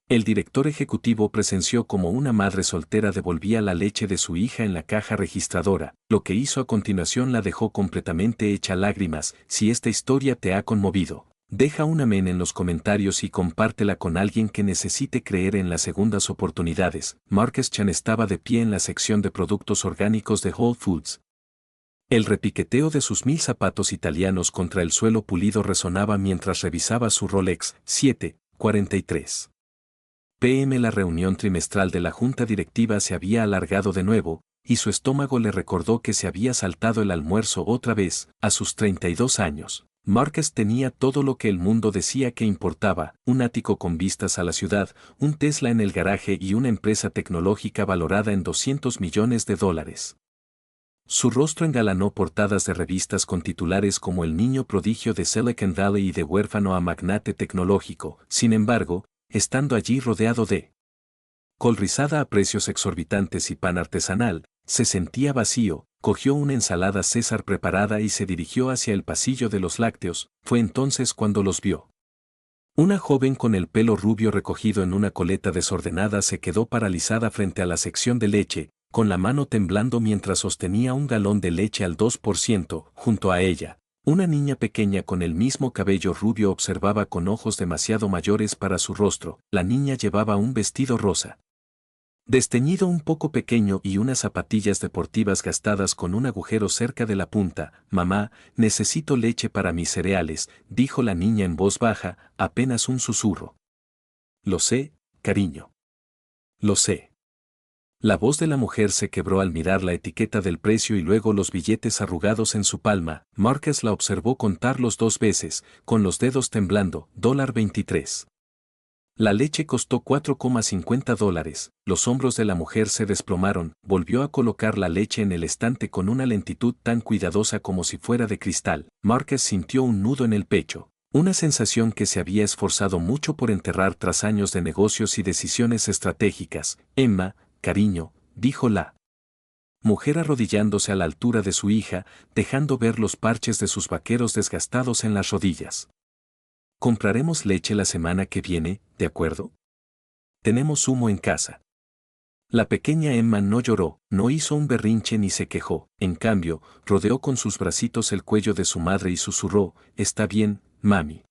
El director ejecutivo presenció cómo una madre soltera devolvía la leche de su hija en la caja registradora. Lo que hizo a continuación la dejó completamente hecha lágrimas. Si esta historia te ha conmovido, deja un amén en los comentarios y compártela con alguien que necesite creer en las segundas oportunidades. Marques Chan estaba de pie en la sección de productos orgánicos de Whole Foods. El repiqueteo de sus 1000 zapatos italianos contra el suelo pulido resonaba mientras revisaba su Rolex 7:43 p.m. La reunión trimestral de la junta directiva se había alargado de nuevo, y su estómago le recordó que se había saltado el almuerzo otra vez. A sus 32 años, Marques tenía todo lo que el mundo decía que importaba: un ático con vistas a la ciudad, un Tesla en el garaje y una empresa tecnológica valorada en $200 millones. Su rostro engalanó portadas de revistas con titulares como El niño prodigio de Silicon Valley y de huérfano a magnate tecnológico. Sin embargo, estando allí rodeado de col rizada a precios exorbitantes y pan artesanal, se sentía vacío. Cogió una ensalada César preparada y se dirigió hacia el pasillo de los lácteos. Fue entonces cuando los vio. Una joven con el pelo rubio recogido en una coleta desordenada se quedó paralizada frente a la sección de leche, con la mano temblando mientras sostenía un galón de leche al 2%. Junto a ella, una niña pequeña con el mismo cabello rubio observaba con ojos demasiado mayores para su rostro. La niña llevaba un vestido rosa desteñido un poco pequeño y unas zapatillas deportivas gastadas con un agujero cerca de la punta. Mamá, necesito leche para mis cereales, dijo la niña en voz baja, apenas un susurro. Lo sé, cariño. Lo sé. La voz de la mujer se quebró al mirar la etiqueta del precio y luego los billetes arrugados en su palma. Marques la observó contarlos 2 veces, con los dedos temblando. $23. La leche costó $4,50. Los hombros de la mujer se desplomaron. Volvió a colocar la leche en el estante con una lentitud tan cuidadosa como si fuera de cristal. Marques sintió un nudo en el pecho. Una sensación que se había esforzado mucho por enterrar tras años de negocios y decisiones estratégicas. Emma, cariño, dijo la mujer arrodillándose a la altura de su hija, dejando ver los parches de sus vaqueros desgastados en las rodillas. Compraremos leche la semana que viene, ¿de acuerdo? Tenemos zumo en casa. La pequeña Emma no lloró, no hizo un berrinche ni se quejó. En cambio, rodeó con sus bracitos el cuello de su madre y susurró: «Está bien, mami.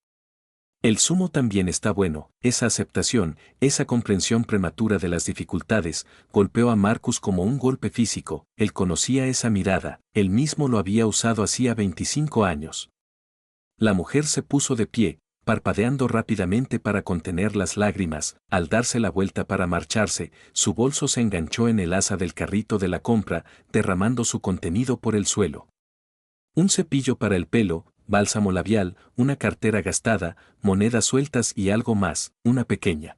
El zumo también está bueno». Esa aceptación, esa comprensión prematura de las dificultades, golpeó a Marcus como un golpe físico. Él conocía esa mirada, él mismo lo había usado hacía 25 años. La mujer se puso de pie, parpadeando rápidamente para contener las lágrimas. Al darse la vuelta para marcharse, su bolso se enganchó en el asa del carrito de la compra, derramando su contenido por el suelo. Un cepillo para el pelo, bálsamo labial, una cartera gastada, monedas sueltas y algo más, una pequeña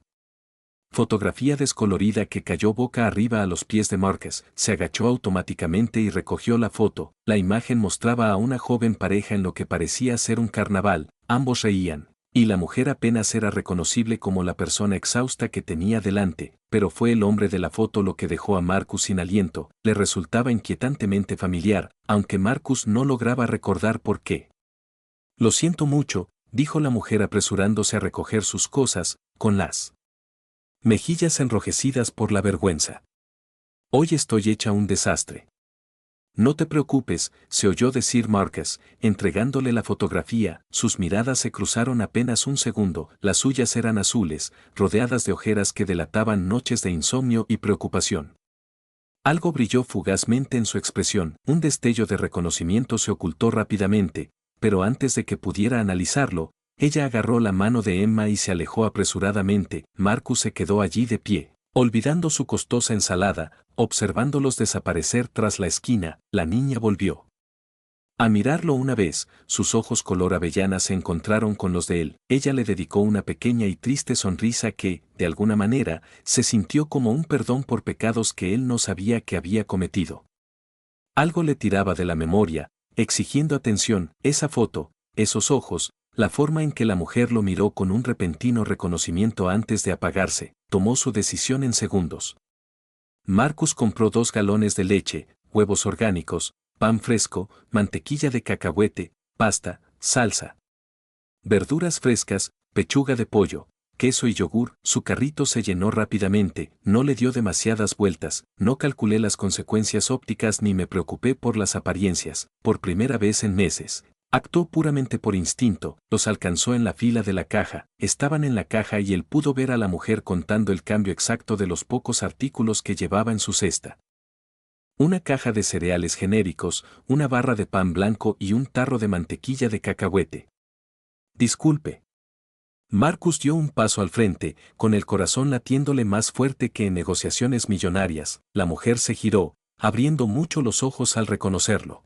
fotografía descolorida que cayó boca arriba a los pies de Marques. Se agachó automáticamente y recogió la foto. La imagen mostraba a una joven pareja en lo que parecía ser un carnaval. Ambos reían, y la mujer apenas era reconocible como la persona exhausta que tenía delante, pero fue el hombre de la foto lo que dejó a Marcus sin aliento. Le resultaba inquietantemente familiar, aunque Marcus no lograba recordar por qué. «Lo siento mucho», dijo la mujer apresurándose a recoger sus cosas, con las mejillas enrojecidas por la vergüenza. «Hoy estoy hecha un desastre». «No te preocupes», se oyó decir Marques, entregándole la fotografía. Sus miradas se cruzaron apenas un segundo. Las suyas eran azules, rodeadas de ojeras que delataban noches de insomnio y preocupación. Algo brilló fugazmente en su expresión. Un destello de reconocimiento se ocultó rápidamente, pero antes de que pudiera analizarlo, ella agarró la mano de Emma y se alejó apresuradamente. Marcus se quedó allí de pie, olvidando su costosa ensalada, observándolos desaparecer tras la esquina. La niña volvió a mirarlo una vez. Sus ojos color avellana se encontraron con los de él. Ella le dedicó una pequeña y triste sonrisa que, de alguna manera, se sintió como un perdón por pecados que él no sabía que había cometido. Algo le tiraba de la memoria, exigiendo atención: esa foto, esos ojos, la forma en que la mujer lo miró con un repentino reconocimiento antes de apagarse. Tomó su decisión en segundos. Marcus compró 2 galones de leche, huevos orgánicos, pan fresco, mantequilla de cacahuete, pasta, salsa, verduras frescas, pechuga de pollo, queso y yogur. Su carrito se llenó rápidamente, no le dio demasiadas vueltas, no calculé las consecuencias ópticas ni me preocupé por las apariencias. Por primera vez en meses, actuó puramente por instinto, los alcanzó en la fila de la caja, estaban en la caja y él pudo ver a la mujer contando el cambio exacto de los pocos artículos que llevaba en su cesta. Una caja de cereales genéricos, una barra de pan blanco y un tarro de mantequilla de cacahuete. Disculpe. Marcus dio un paso al frente, con el corazón latiéndole más fuerte que en negociaciones millonarias. La mujer se giró, abriendo mucho los ojos al reconocerlo.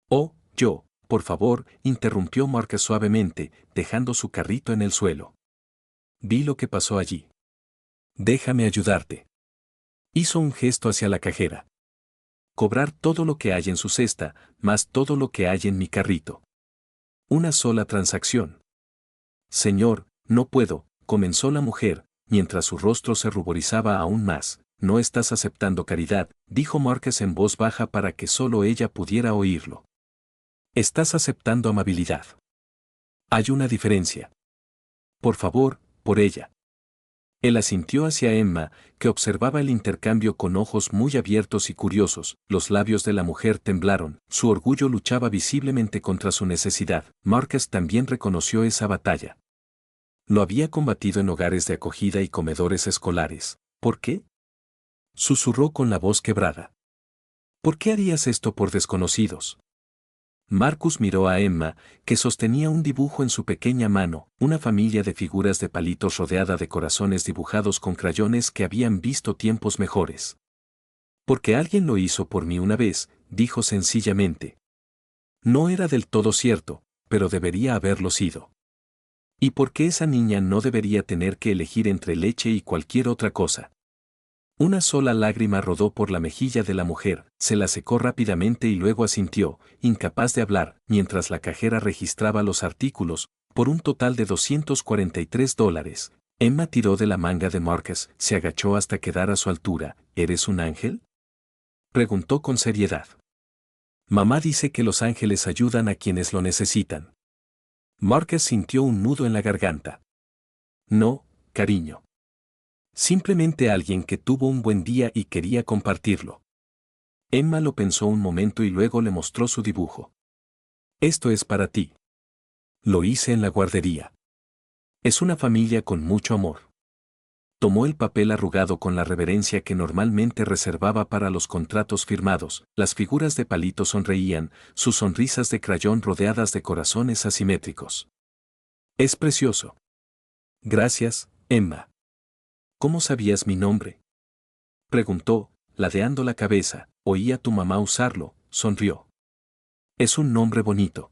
Oh, yo, por favor, interrumpió Marcus suavemente, dejando su carrito en el suelo. Vi lo que pasó allí. Déjame ayudarte. Hizo un gesto hacia la cajera. Cobrar todo lo que hay en su cesta, más todo lo que hay en mi carrito. Una sola transacción. Señor, no puedo, comenzó la mujer, mientras su rostro se ruborizaba aún más. No estás aceptando caridad, dijo Marcus en voz baja para que solo ella pudiera oírlo. Estás aceptando amabilidad. Hay una diferencia. Por favor, por ella. Él asintió hacia Emma, que observaba el intercambio con ojos muy abiertos y curiosos. Los labios de la mujer temblaron, su orgullo luchaba visiblemente contra su necesidad. Marcus también reconoció esa batalla. Lo había combatido en hogares de acogida y comedores escolares. ¿Por qué? Susurró con la voz quebrada. ¿Por qué harías esto por desconocidos? Marcus miró a Emma, que sostenía un dibujo en su pequeña mano, una familia de figuras de palitos rodeada de corazones dibujados con crayones que habían visto tiempos mejores. Porque alguien lo hizo por mí una vez, dijo sencillamente. No era del todo cierto, pero debería haberlo sido. ¿Y por qué esa niña no debería tener que elegir entre leche y cualquier otra cosa? Una sola lágrima rodó por la mejilla de la mujer, se la secó rápidamente y luego asintió, incapaz de hablar, mientras la cajera registraba los artículos, por un total de $243. Emma tiró de la manga de Marcus, se agachó hasta quedar a su altura. ¿Eres un ángel? Preguntó con seriedad. Mamá dice que los ángeles ayudan a quienes lo necesitan. Marcus sintió un nudo en la garganta. No, cariño. Simplemente alguien que tuvo un buen día y quería compartirlo. Emma lo pensó un momento y luego le mostró su dibujo. Esto es para ti. Lo hice en la guardería. Es una familia con mucho amor. Tomó el papel arrugado con la reverencia que normalmente reservaba para los contratos firmados. Las figuras de palito sonreían, sus sonrisas de crayón rodeadas de corazones asimétricos. Es precioso. Gracias, Emma. ¿Cómo sabías mi nombre? Preguntó, ladeando la cabeza. Oí a tu mamá usarlo, sonrió. Es un nombre bonito.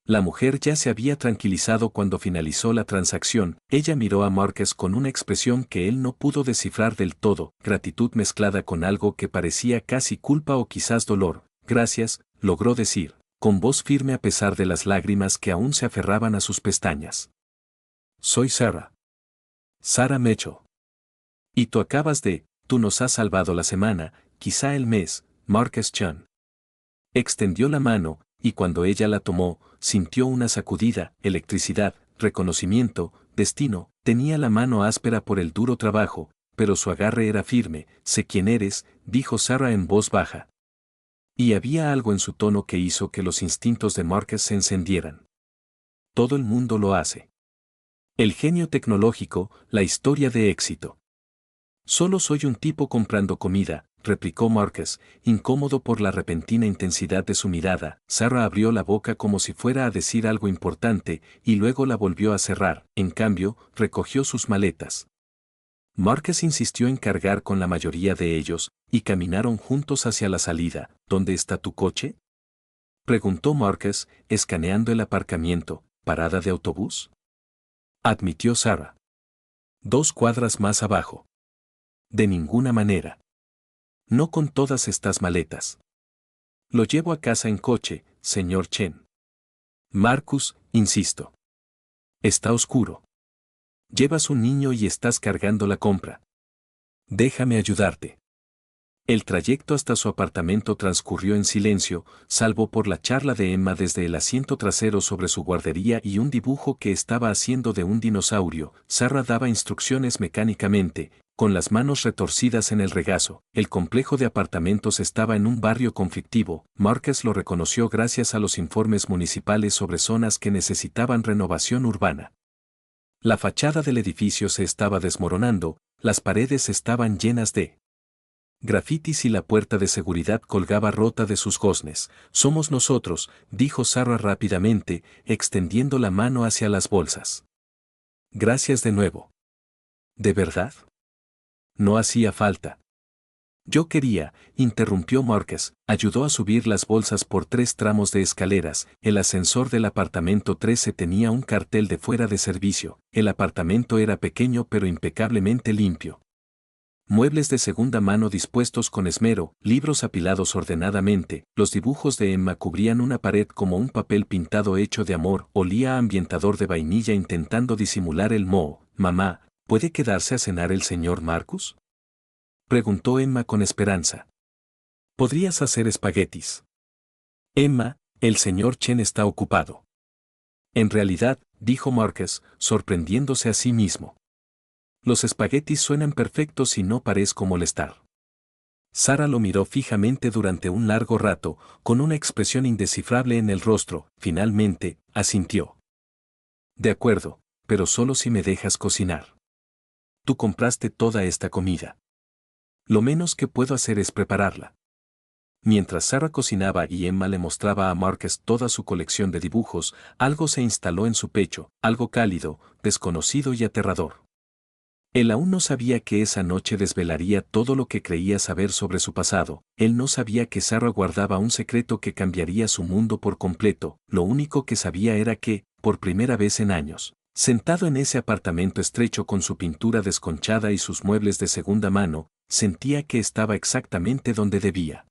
La mujer ya se había tranquilizado cuando finalizó la transacción. Ella miró a Marcus con una expresión que él no pudo descifrar del todo, gratitud mezclada con algo que parecía casi culpa o quizás dolor. Gracias, logró decir, con voz firme a pesar de las lágrimas que aún se aferraban a sus pestañas. Soy Sarah. Sarah Mitchell. Y tú nos has salvado la semana, quizá el mes, Marcus Chan. Extendió la mano, y cuando ella la tomó, sintió una sacudida, electricidad, reconocimiento, destino. Tenía la mano áspera por el duro trabajo, pero su agarre era firme. Sé quién eres, dijo Sarah en voz baja. Y había algo en su tono que hizo que los instintos de Marcus se encendieran. Todo el mundo lo hace. El genio tecnológico, la historia de éxito. Solo soy un tipo comprando comida, replicó Marcus, incómodo por la repentina intensidad de su mirada. Sarah abrió la boca como si fuera a decir algo importante, y luego la volvió a cerrar. En cambio, recogió sus maletas. Marcus insistió en cargar con la mayoría de ellos, y caminaron juntos hacia la salida. ¿Dónde está tu coche? Preguntó Marcus, escaneando el aparcamiento. ¿Parada de autobús? Admitió Sarah. 2 cuadras más abajo. De ninguna manera. No con todas estas maletas. Lo llevo a casa en coche, señor Chen. Marcus, insisto. Está oscuro. Llevas un niño y estás cargando la compra. Déjame ayudarte. El trayecto hasta su apartamento transcurrió en silencio, salvo por la charla de Emma desde el asiento trasero sobre su guardería y un dibujo que estaba haciendo de un dinosaurio. Sarah daba instrucciones mecánicamente, con las manos retorcidas en el regazo. El complejo de apartamentos estaba en un barrio conflictivo. Marcus lo reconoció gracias a los informes municipales sobre zonas que necesitaban renovación urbana. La fachada del edificio se estaba desmoronando, las paredes estaban llenas de grafitis y la puerta de seguridad colgaba rota de sus goznes. Somos nosotros, dijo Sarah rápidamente, extendiendo la mano hacia las bolsas. Gracias de nuevo. ¿De verdad? No hacía falta. Yo quería, interrumpió Marcus, ayudó a subir las bolsas por 3 tramos de escaleras. El ascensor del apartamento 13 tenía un cartel de fuera de servicio. El apartamento era pequeño pero impecablemente limpio. Muebles de segunda mano dispuestos con esmero, libros apilados ordenadamente, los dibujos de Emma cubrían una pared como un papel pintado hecho de amor. Olía a ambientador de vainilla intentando disimular el moho. Mamá, ¿puede quedarse a cenar el señor Marcus? Preguntó Emma con esperanza. ¿Podrías hacer espaguetis? Emma, el señor Chen está ocupado. En realidad, dijo Marcus, sorprendiéndose a sí mismo. Los espaguetis suenan perfectos y no parezco molestar. Sarah lo miró fijamente durante un largo rato, con una expresión indescifrable en el rostro. Finalmente, asintió. De acuerdo, pero solo si me dejas cocinar. Tú compraste toda esta comida. Lo menos que puedo hacer es prepararla. Mientras Sarah cocinaba y Emma le mostraba a Marcus toda su colección de dibujos, algo se instaló en su pecho, algo cálido, desconocido y aterrador. Él aún no sabía que esa noche desvelaría todo lo que creía saber sobre su pasado. Él no sabía que Sarah guardaba un secreto que cambiaría su mundo por completo. Lo único que sabía era que, por primera vez en años, sentado en ese apartamento estrecho con su pintura desconchada y sus muebles de segunda mano, sentía que estaba exactamente donde debía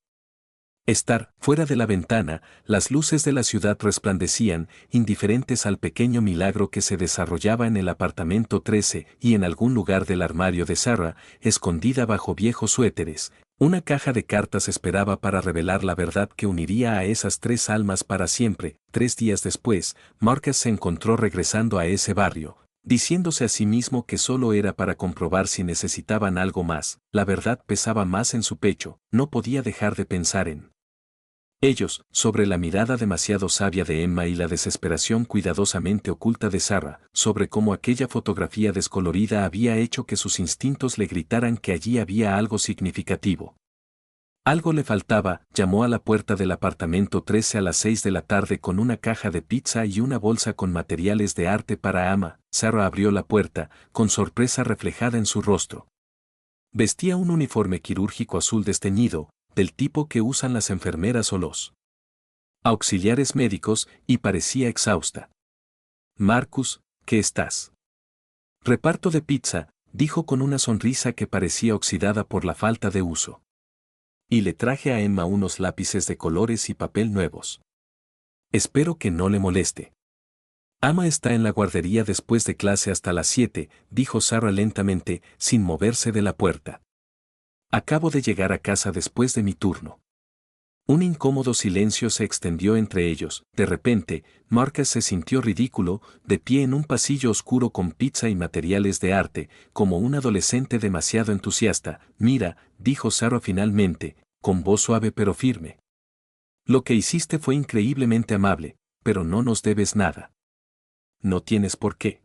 estar. Fuera de la ventana, las luces de la ciudad resplandecían, indiferentes al pequeño milagro que se desarrollaba en el apartamento 13, y en algún lugar del armario de Sarah, escondida bajo viejos suéteres, una caja de cartas esperaba para revelar la verdad que uniría a esas 3 almas para siempre. 3 días después, Marcus se encontró regresando a ese barrio, diciéndose a sí mismo que solo era para comprobar si necesitaban algo más. La verdad pesaba más en su pecho, no podía dejar de pensar en ellos, sobre la mirada demasiado sabia de Emma y la desesperación cuidadosamente oculta de Sarah, sobre cómo aquella fotografía descolorida había hecho que sus instintos le gritaran que allí había algo significativo. Algo le faltaba. Llamó a la puerta del apartamento 13 a las 6 de la tarde con una caja de pizza y una bolsa con materiales de arte para Emma. Sarah abrió la puerta, con sorpresa reflejada en su rostro. Vestía un uniforme quirúrgico azul desteñido, del tipo que usan las enfermeras o los auxiliares médicos, y parecía exhausta. Marcus, ¿qué estás? Reparto de pizza, dijo con una sonrisa que parecía oxidada por la falta de uso. Y le traje a Emma unos lápices de colores y papel nuevos. Espero que no le moleste. Emma está en la guardería después de clase hasta las 7, dijo Sarah lentamente, sin moverse de la puerta. Acabo de llegar a casa después de mi turno. Un incómodo silencio se extendió entre ellos. De repente, Marcus se sintió ridículo, de pie en un pasillo oscuro con pizza y materiales de arte, como un adolescente demasiado entusiasta. Mira, dijo Sarah finalmente, con voz suave pero firme. Lo que hiciste fue increíblemente amable, pero no nos debes nada. No tienes por qué.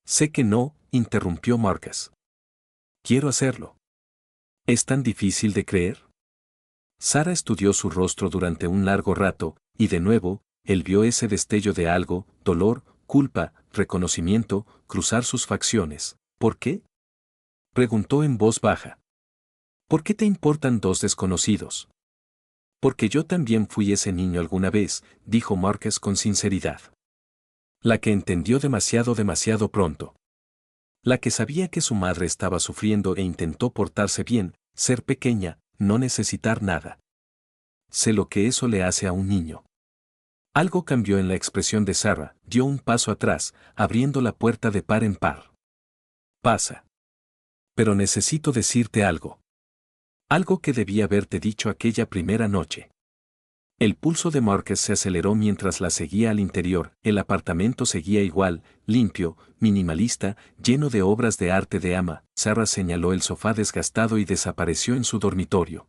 Sé que no, interrumpió Marcus. Quiero hacerlo. ¿Es tan difícil de creer? Sarah estudió su rostro durante un largo rato, y de nuevo, él vio ese destello de algo, dolor, culpa, reconocimiento, cruzar sus facciones. ¿Por qué? Preguntó en voz baja. ¿Por qué te importan 2 desconocidos? Porque yo también fui ese niño alguna vez, dijo Marcus con sinceridad. La que entendió demasiado pronto. La que sabía que su madre estaba sufriendo e intentó portarse bien, ser pequeña, no necesitar nada. Sé lo que eso le hace a un niño. Algo cambió en la expresión de Sarah, dio un paso atrás, abriendo la puerta de par en par. Pasa. Pero necesito decirte algo. Algo que debía haberte dicho aquella primera noche. El pulso de Marcus se aceleró mientras la seguía al interior. El apartamento seguía igual, limpio, minimalista, lleno de obras de arte de ama. Sarah señaló el sofá desgastado y desapareció en su dormitorio.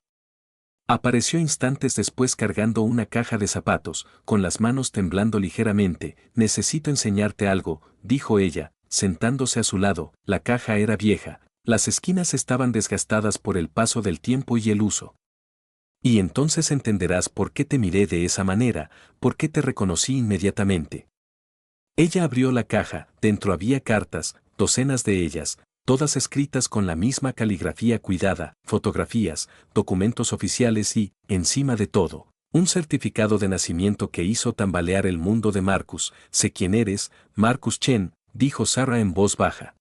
Apareció instantes después cargando una caja de zapatos, con las manos temblando ligeramente. Necesito enseñarte algo, dijo ella, sentándose a su lado. La caja era vieja, las esquinas estaban desgastadas por el paso del tiempo y el uso. Y entonces entenderás por qué te miré de esa manera, por qué te reconocí inmediatamente. Ella abrió la caja, dentro había cartas, docenas de ellas, todas escritas con la misma caligrafía cuidada, fotografías, documentos oficiales y, encima de todo, un certificado de nacimiento que hizo tambalear el mundo de Marcus. Sé quién eres, Marcus Chen, dijo Sarah en voz baja.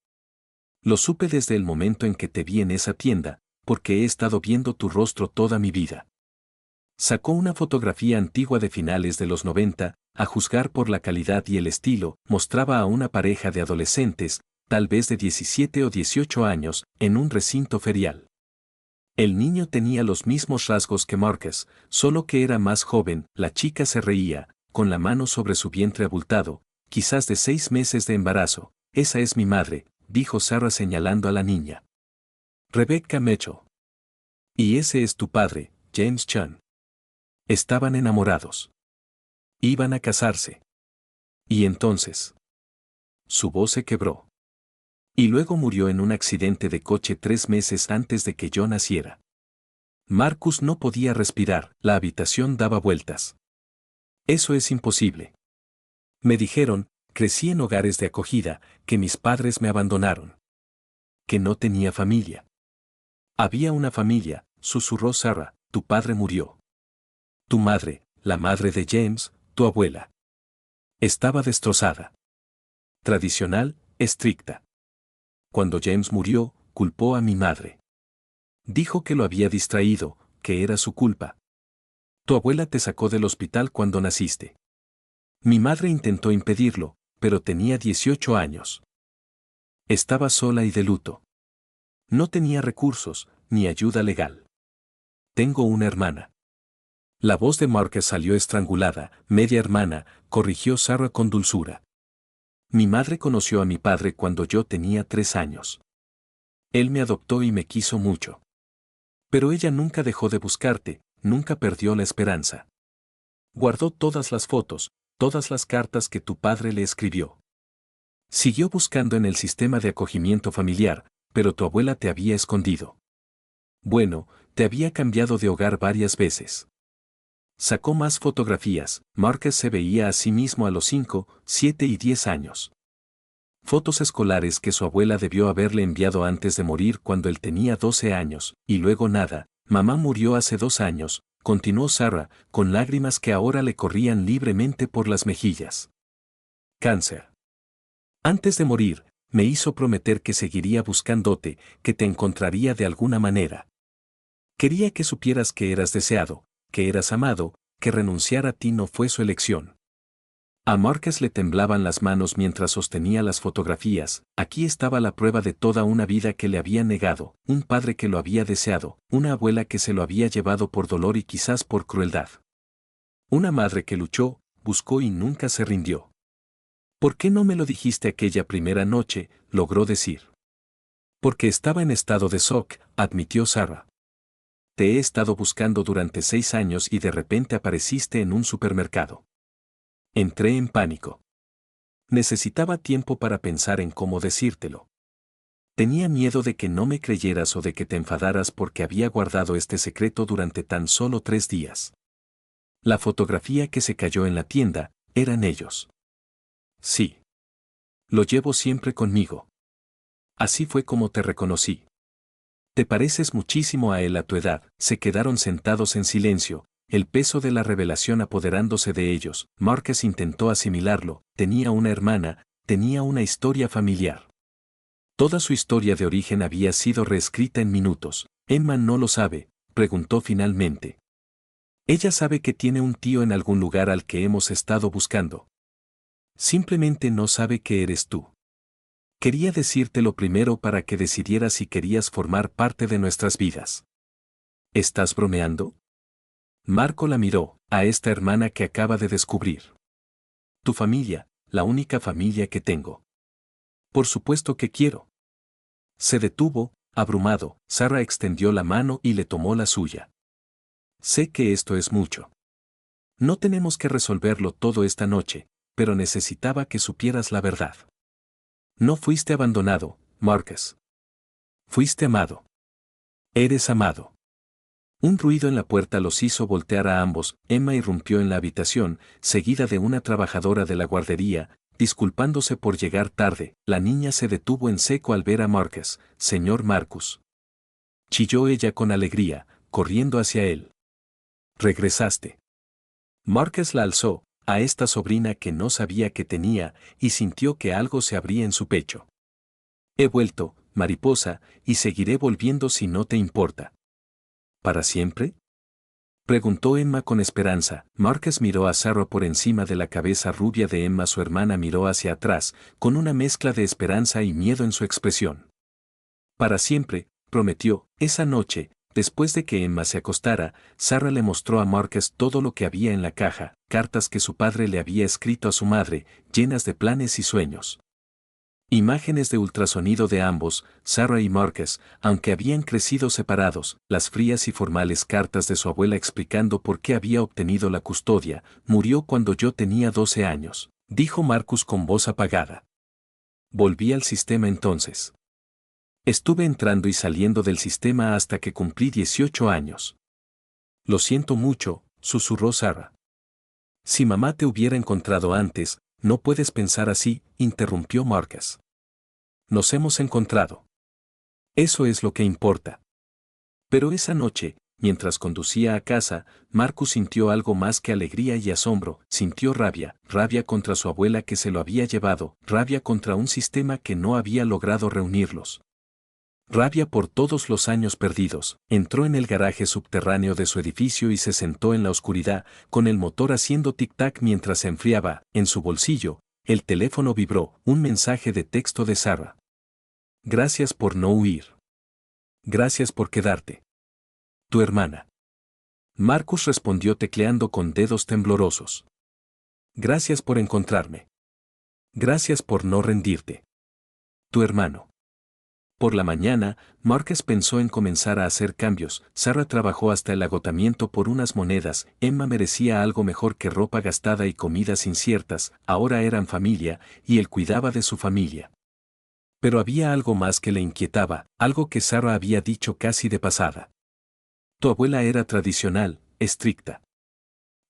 Lo supe desde el momento en que te vi en esa tienda, porque he estado viendo tu rostro toda mi vida. Sacó una fotografía antigua de finales de los 90, a juzgar por la calidad y el estilo, mostraba a una pareja de adolescentes, tal vez de 17 o 18 años, en un recinto ferial. El niño tenía los mismos rasgos que Marcus, solo que era más joven. La chica se reía, con la mano sobre su vientre abultado, quizás de 6 meses de embarazo. Esa es mi madre, dijo Sarah señalando a la niña. Rebecca Mitchell. Y ese es tu padre, James Chan. Estaban enamorados. Iban a casarse. Y entonces. Su voz se quebró. Y luego murió en un accidente de coche 3 meses antes de que yo naciera. Marcus no podía respirar, la habitación daba vueltas. Eso es imposible. Me dijeron, crecí en hogares de acogida, que mis padres me abandonaron. Que no tenía familia. Había una familia, susurró Sarah, tu padre murió. Tu madre, la madre de James, tu abuela. Estaba destrozada. Tradicional, estricta. Cuando James murió, culpó a mi madre. Dijo que lo había distraído, que era su culpa. Tu abuela te sacó del hospital cuando naciste. Mi madre intentó impedirlo, pero tenía 18 años. Estaba sola y de luto. No tenía recursos, ni ayuda legal. Tengo una hermana. La voz de Marcus salió estrangulada. Media hermana, corrigió Sarah con dulzura. Mi madre conoció a mi padre cuando yo tenía 3 años. Él me adoptó y me quiso mucho. Pero ella nunca dejó de buscarte, nunca perdió la esperanza. Guardó todas las fotos, todas las cartas que tu padre le escribió. Siguió buscando en el sistema de acogimiento familiar, pero tu abuela te había escondido. Bueno, te había cambiado de hogar varias veces. Sacó más fotografías. Marcus se veía a sí mismo a los 5, 7 y 10 años. Fotos escolares que su abuela debió haberle enviado antes de morir cuando él tenía 12 años, y luego nada. Mamá murió hace 2 años, continuó Sarah, con lágrimas que ahora le corrían libremente por las mejillas. Cáncer. Antes de morir, me hizo prometer que seguiría buscándote, que te encontraría de alguna manera. Quería que supieras que eras deseado, que eras amado, que renunciar a ti no fue su elección. A Marcus le temblaban las manos mientras sostenía las fotografías. Aquí estaba la prueba de toda una vida que le había negado, un padre que lo había deseado, una abuela que se lo había llevado por dolor y quizás por crueldad. Una madre que luchó, buscó y nunca se rindió. ¿Por qué no me lo dijiste aquella primera noche?, logró decir. Porque estaba en estado de shock, admitió Sarah. Te he estado buscando durante 6 años y de repente apareciste en un supermercado. Entré en pánico. Necesitaba tiempo para pensar en cómo decírtelo. Tenía miedo de que no me creyeras o de que te enfadaras porque había guardado este secreto durante tan solo 3 días. La fotografía que se cayó en la tienda, eran ellos. Sí. Lo llevo siempre conmigo. Así fue como te reconocí. Te pareces muchísimo a él a tu edad. Se quedaron sentados en silencio, el peso de la revelación apoderándose de ellos. Marcus intentó asimilarlo, tenía una hermana, tenía una historia familiar. Toda su historia de origen había sido reescrita en minutos. Emma no lo sabe, preguntó finalmente. Ella sabe que tiene un tío en algún lugar al que hemos estado buscando. Simplemente no sabe que eres tú. Quería decírtelo primero para que decidieras si querías formar parte de nuestras vidas. ¿Estás bromeando? Marco la miró, a esta hermana que acaba de descubrir. Tu familia, la única familia que tengo. Por supuesto que quiero. Se detuvo, abrumado. Sarah extendió la mano y le tomó la suya. Sé que esto es mucho. No tenemos que resolverlo todo esta noche, pero necesitaba que supieras la verdad. No fuiste abandonado, Marcus. Fuiste amado. Eres amado. Un ruido en la puerta los hizo voltear a ambos. Emma irrumpió en la habitación, seguida de una trabajadora de la guardería, disculpándose por llegar tarde. La niña se detuvo en seco al ver a Marcus. Señor Marcus. Chilló ella con alegría, corriendo hacia él. Regresaste. Marcus la alzó, a esta sobrina que no sabía que tenía, y sintió que algo se abría en su pecho. He vuelto, mariposa, y seguiré volviendo si no te importa. ¿Para siempre? Preguntó Emma con esperanza. Marcus miró a Sarah por encima de la cabeza rubia de Emma. Su hermana miró hacia atrás, con una mezcla de esperanza y miedo en su expresión. Para siempre, prometió. Esa noche, después de que Emma se acostara, Sarah le mostró a Marcus todo lo que había en la caja, cartas que su padre le había escrito a su madre, llenas de planes y sueños. Imágenes de ultrasonido de ambos, Sarah y Marcus, aunque habían crecido separados, las frías y formales cartas de su abuela explicando por qué había obtenido la custodia. Murió cuando yo tenía 12 años, dijo Marcus con voz apagada. Volví al sistema entonces. Estuve entrando y saliendo del sistema hasta que cumplí 18 años. Lo siento mucho, susurró Sarah. Si mamá te hubiera encontrado antes, no puedes pensar así, interrumpió Marcus. Nos hemos encontrado. Eso es lo que importa. Pero esa noche, mientras conducía a casa, Marcus sintió algo más que alegría y asombro. Sintió rabia, rabia contra su abuela que se lo había llevado, rabia contra un sistema que no había logrado reunirlos. Rabia por todos los años perdidos. Entró en el garaje subterráneo de su edificio y se sentó en la oscuridad, con el motor haciendo tic-tac mientras se enfriaba. En su bolsillo, el teléfono vibró, un mensaje de texto de Sarah. Gracias por no huir. Gracias por quedarte. Tu hermana. Marcus respondió tecleando con dedos temblorosos. Gracias por encontrarme. Gracias por no rendirte. Tu hermano. Por la mañana, Marcus pensó en comenzar a hacer cambios. Sarah trabajó hasta el agotamiento por unas monedas. Emma merecía algo mejor que ropa gastada y comidas inciertas. Ahora eran familia, y él cuidaba de su familia. Pero había algo más que le inquietaba, algo que Sarah había dicho casi de pasada. Tu abuela era tradicional, estricta.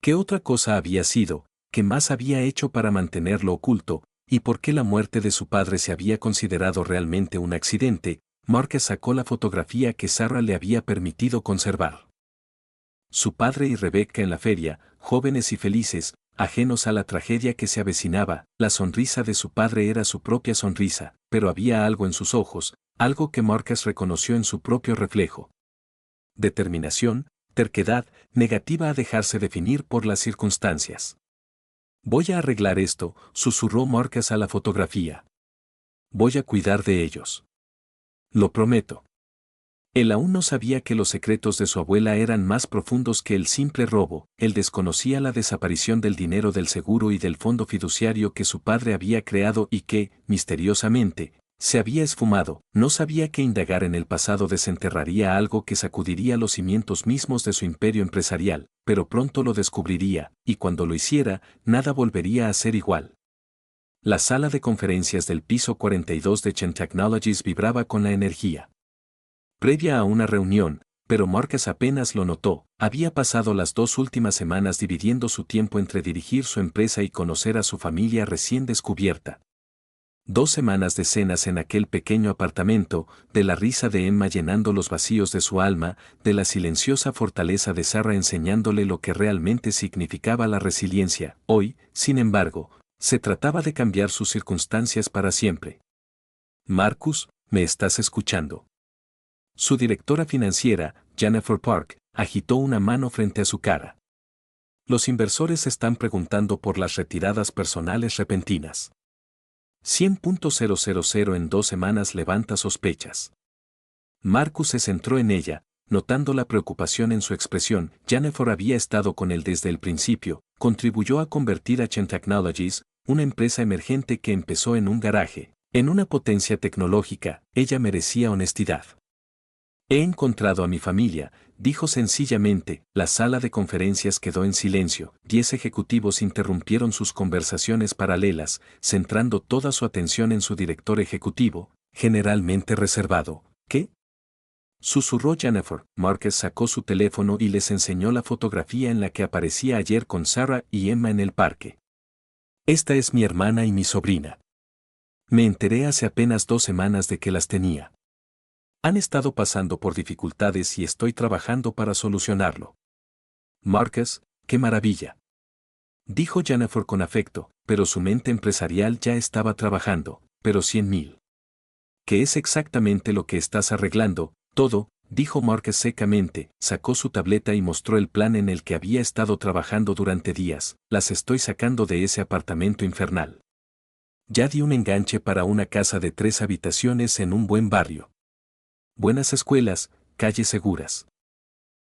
¿Qué otra cosa había sido? ¿Qué más había hecho para mantenerlo oculto? ¿Y por qué la muerte de su padre se había considerado realmente un accidente? Marcus sacó la fotografía que Sarah le había permitido conservar. Su padre y Rebecca en la feria, jóvenes y felices, ajenos a la tragedia que se avecinaba. La sonrisa de su padre era su propia sonrisa, pero había algo en sus ojos, algo que Marcus reconoció en su propio reflejo. Determinación, terquedad, negativa a dejarse definir por las circunstancias. Voy a arreglar esto, susurró Marcus a la fotografía. Voy a cuidar de ellos. Lo prometo. Él aún no sabía que los secretos de su abuela eran más profundos que el simple robo. Él desconocía la desaparición del dinero del seguro y del fondo fiduciario que su padre había creado y que, misteriosamente, se había esfumado. No sabía que indagar en el pasado desenterraría algo que sacudiría los cimientos mismos de su imperio empresarial, pero pronto lo descubriría, y cuando lo hiciera, nada volvería a ser igual. La sala de conferencias del piso 42 de Chen Technologies vibraba con la energía previa a una reunión, pero Marcus apenas lo notó. Había pasado las 2 últimas semanas dividiendo su tiempo entre dirigir su empresa y conocer a su familia recién descubierta. 2 semanas de cenas en aquel pequeño apartamento, de la risa de Emma llenando los vacíos de su alma, de la silenciosa fortaleza de Sarah enseñándole lo que realmente significaba la resiliencia. Hoy, sin embargo, se trataba de cambiar sus circunstancias para siempre. Marcus, ¿me estás escuchando? Su directora financiera, Jennifer Park, agitó una mano frente a su cara. Los inversores están preguntando por las retiradas personales repentinas. 100.000 en 2 semanas levanta sospechas. Marcus se centró en ella. Notando la preocupación en su expresión, Jennifer había estado con él desde el principio, contribuyó a convertir a Chen Technologies, una empresa emergente que empezó en un garaje, en una potencia tecnológica. Ella merecía honestidad. He encontrado a mi familia, dijo sencillamente. La sala de conferencias quedó en silencio. 10 ejecutivos interrumpieron sus conversaciones paralelas, centrando toda su atención en su director ejecutivo, generalmente reservado. ¿Qué? Susurró Jennifer. Marcus sacó su teléfono y les enseñó la fotografía en la que aparecía ayer con Sarah y Emma en el parque. Esta es mi hermana y mi sobrina. Me enteré hace apenas 2 semanas de que las tenía. Han estado pasando por dificultades y estoy trabajando para solucionarlo. Marcus, qué maravilla. Dijo Jennifer con afecto, pero su mente empresarial ya estaba trabajando, pero 100,000. ¿Qué es exactamente lo que estás arreglando? Todo, dijo Marcus secamente, sacó su tableta y mostró el plan en el que había estado trabajando durante días. Las estoy sacando de ese apartamento infernal. Ya di un enganche para una casa de 3 habitaciones en un buen barrio. Buenas escuelas, calles seguras.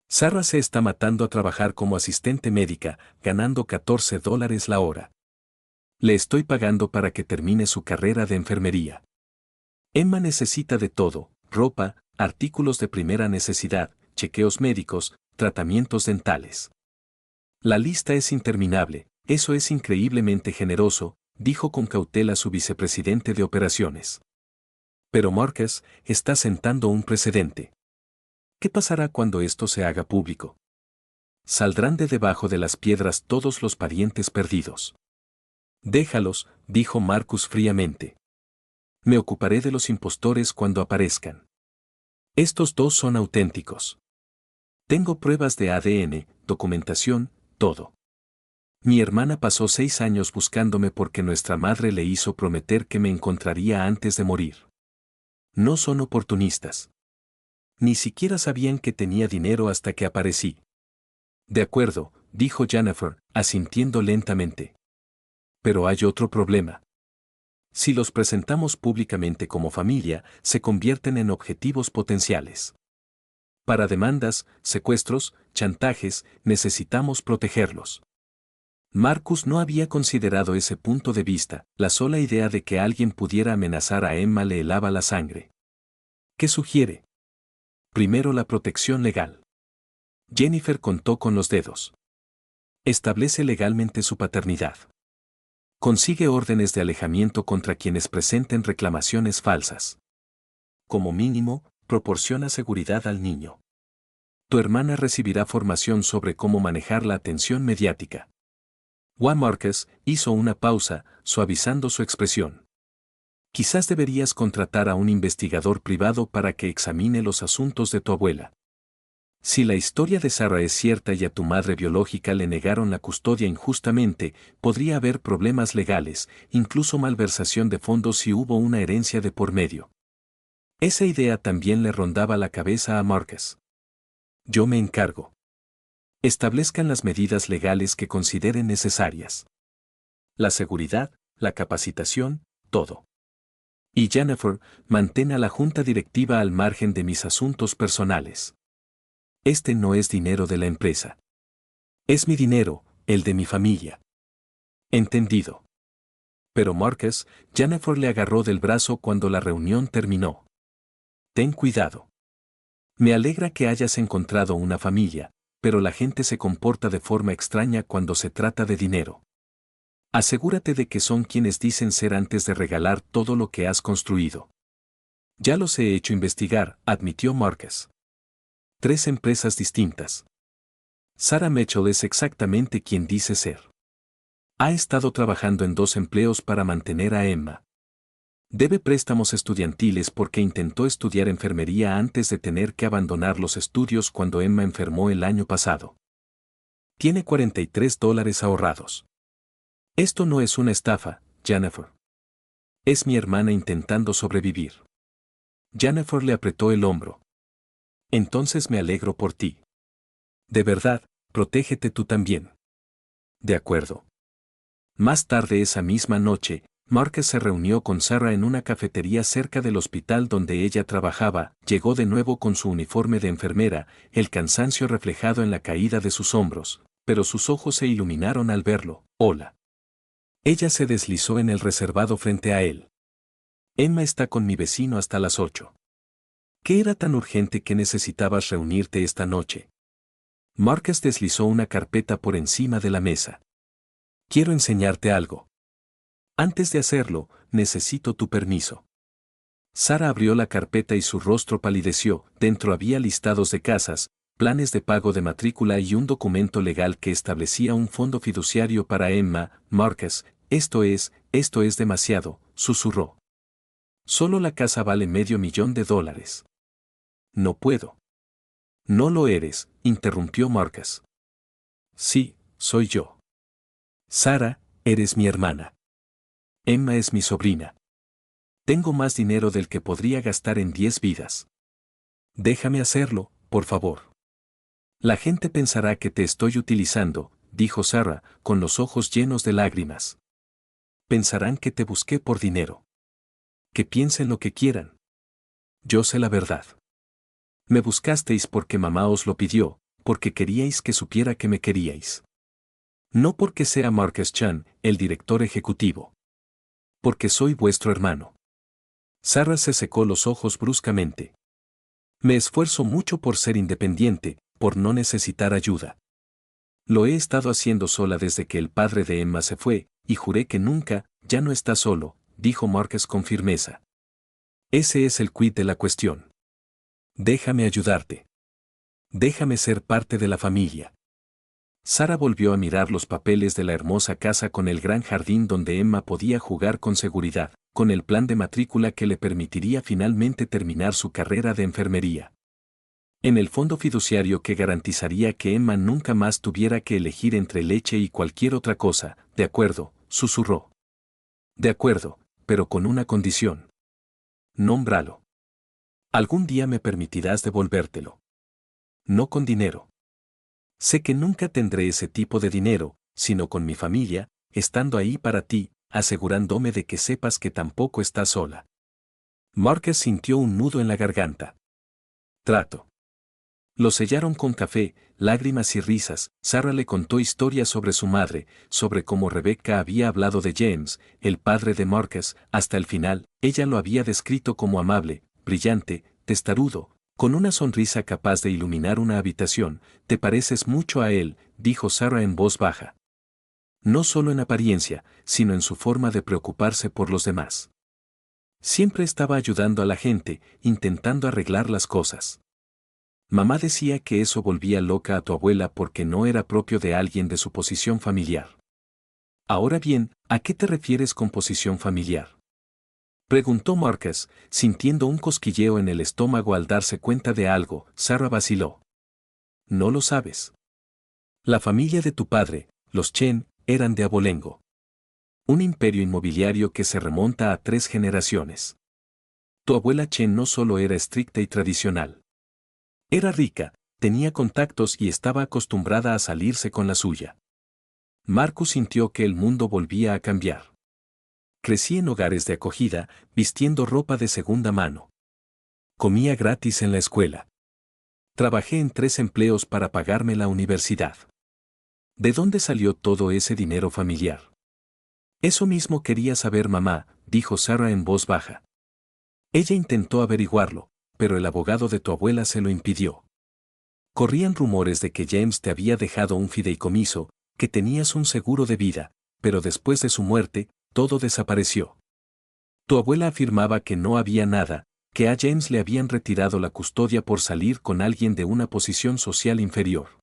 Sarah se está matando a trabajar como asistente médica, ganando $14 la hora. Le estoy pagando para que termine su carrera de enfermería. Emma necesita de todo: ropa, artículos de primera necesidad, chequeos médicos, tratamientos dentales. La lista es interminable. Eso es increíblemente generoso, dijo con cautela su vicepresidente de operaciones. Pero Marcus está sentando un precedente. ¿Qué pasará cuando esto se haga público? Saldrán de debajo de las piedras todos los parientes perdidos. Déjalos, dijo Marcus fríamente. Me ocuparé de los impostores cuando aparezcan. Estos 2 son auténticos. Tengo pruebas de ADN, documentación, todo. Mi hermana pasó 6 años buscándome porque nuestra madre le hizo prometer que me encontraría antes de morir. No son oportunistas. Ni siquiera sabían que tenía dinero hasta que aparecí. De acuerdo, dijo Jennifer, asintiendo lentamente. Pero hay otro problema. Si los presentamos públicamente como familia, se convierten en objetivos potenciales. Para demandas, secuestros, chantajes, necesitamos protegerlos. Marcus no había considerado ese punto de vista. La sola idea de que alguien pudiera amenazar a Emma le helaba la sangre. ¿Qué sugiere? Primero, la protección legal. Jennifer contó con los dedos. Establece legalmente su paternidad. Consigue órdenes de alejamiento contra quienes presenten reclamaciones falsas. Como mínimo, proporciona seguridad al niño. Tu hermana recibirá formación sobre cómo manejar la atención mediática. Juan Marcus hizo una pausa, suavizando su expresión. Quizás deberías contratar a un investigador privado para que examine los asuntos de tu abuela. Si la historia de Sarah es cierta y a tu madre biológica le negaron la custodia injustamente, podría haber problemas legales, incluso malversación de fondos si hubo una herencia de por medio. Esa idea también le rondaba la cabeza a Marcus. Yo me encargo. Establezcan las medidas legales que consideren necesarias. La seguridad, la capacitación, todo. Y Jennifer, mantén a la junta directiva al margen de mis asuntos personales. Este no es dinero de la empresa. Es mi dinero, el de mi familia. Entendido. Pero Marcus, Jennifer le agarró del brazo cuando la reunión terminó. Ten cuidado. Me alegra que hayas encontrado una familia, pero la gente se comporta de forma extraña cuando se trata de dinero. Asegúrate de que son quienes dicen ser antes de regalar todo lo que has construido. Ya los he hecho investigar, admitió Marcus. 3 empresas distintas. Sarah Mitchell es exactamente quien dice ser. Ha estado trabajando en 2 empleos para mantener a Emma. Debe préstamos estudiantiles porque intentó estudiar enfermería antes de tener que abandonar los estudios cuando Emma enfermó el año pasado. Tiene $43 ahorrados. Esto no es una estafa, Jennifer. Es mi hermana intentando sobrevivir. Jennifer le apretó el hombro. Entonces me alegro por ti. De verdad, protégete tú también. De acuerdo. Más tarde esa misma noche, Marcus se reunió con Sarah en una cafetería cerca del hospital donde ella trabajaba, llegó de nuevo con su uniforme de enfermera, el cansancio reflejado en la caída de sus hombros, pero sus ojos se iluminaron al verlo. Hola. Ella se deslizó en el reservado frente a él. Emma está con mi vecino hasta las 8. ¿Qué era tan urgente que necesitabas reunirte esta noche? Marcus deslizó una carpeta por encima de la mesa. Quiero enseñarte algo. Antes de hacerlo, necesito tu permiso. Sarah abrió la carpeta y su rostro palideció. Dentro había listados de casas, planes de pago de matrícula y un documento legal que establecía un fondo fiduciario para Emma. Marcus, esto es demasiado, susurró. Solo la casa vale $500,000. No puedo. No lo eres, interrumpió Marcus. Sí, soy yo. Sarah, eres mi hermana. Emma es mi sobrina. Tengo más dinero del que podría gastar en 10 vidas. Déjame hacerlo, por favor. La gente pensará que te estoy utilizando, dijo Sarah, con los ojos llenos de lágrimas. Pensarán que te busqué por dinero. Que piensen lo que quieran. Yo sé la verdad. Me buscasteis porque mamá os lo pidió, porque queríais que supiera que me queríais. No porque sea Marcus Chan, el director ejecutivo. Porque soy vuestro hermano. Sarah se secó los ojos bruscamente. Me esfuerzo mucho por ser independiente, por no necesitar ayuda. Lo he estado haciendo sola desde que el padre de Emma se fue, y juré que nunca, ya no está solo, dijo Marcus con firmeza. Ese es el quid de la cuestión. Déjame ayudarte. Déjame ser parte de la familia. Sarah volvió a mirar los papeles de la hermosa casa con el gran jardín donde Emma podía jugar con seguridad, con el plan de matrícula que le permitiría finalmente terminar su carrera de enfermería. En el fondo fiduciario que garantizaría que Emma nunca más tuviera que elegir entre leche y cualquier otra cosa. De acuerdo, susurró. De acuerdo, pero con una condición. Nómbralo. Algún día me permitirás devolvértelo. No con dinero. Sé que nunca tendré ese tipo de dinero, sino con mi familia, estando ahí para ti, asegurándome de que sepas que tampoco estás sola. Marcus sintió un nudo en la garganta. Trato. Lo sellaron con café, lágrimas y risas. Sarah le contó historias sobre su madre, sobre cómo Rebecca había hablado de James, el padre de Marcus. Hasta el final, ella lo había descrito como amable, brillante, testarudo, con una sonrisa capaz de iluminar una habitación. Te pareces mucho a él, dijo Sarah en voz baja. No solo en apariencia, sino en su forma de preocuparse por los demás. Siempre estaba ayudando a la gente, intentando arreglar las cosas. Mamá decía que eso volvía loca a tu abuela porque no era propio de alguien de su posición familiar. Ahora bien, ¿a qué te refieres con posición familiar? Preguntó Marcus, sintiendo un cosquilleo en el estómago al darse cuenta de algo. Sarah vaciló. No lo sabes. La familia de tu padre, los Chen, eran de abolengo. Un imperio inmobiliario que se remonta a 3 generaciones. Tu abuela Chen no solo era estricta y tradicional. Era rica, tenía contactos y estaba acostumbrada a salirse con la suya. Marcus sintió que el mundo volvía a cambiar. Crecí en hogares de acogida, vistiendo ropa de segunda mano. Comía gratis en la escuela. Trabajé en 3 empleos para pagarme la universidad. ¿De dónde salió todo ese dinero familiar? Eso mismo quería saber mamá, dijo Sarah en voz baja. Ella intentó averiguarlo, pero el abogado de tu abuela se lo impidió. Corrían rumores de que James te había dejado un fideicomiso, que tenías un seguro de vida, pero después de su muerte, todo desapareció. Tu abuela afirmaba que no había nada, que a James le habían retirado la custodia por salir con alguien de una posición social inferior.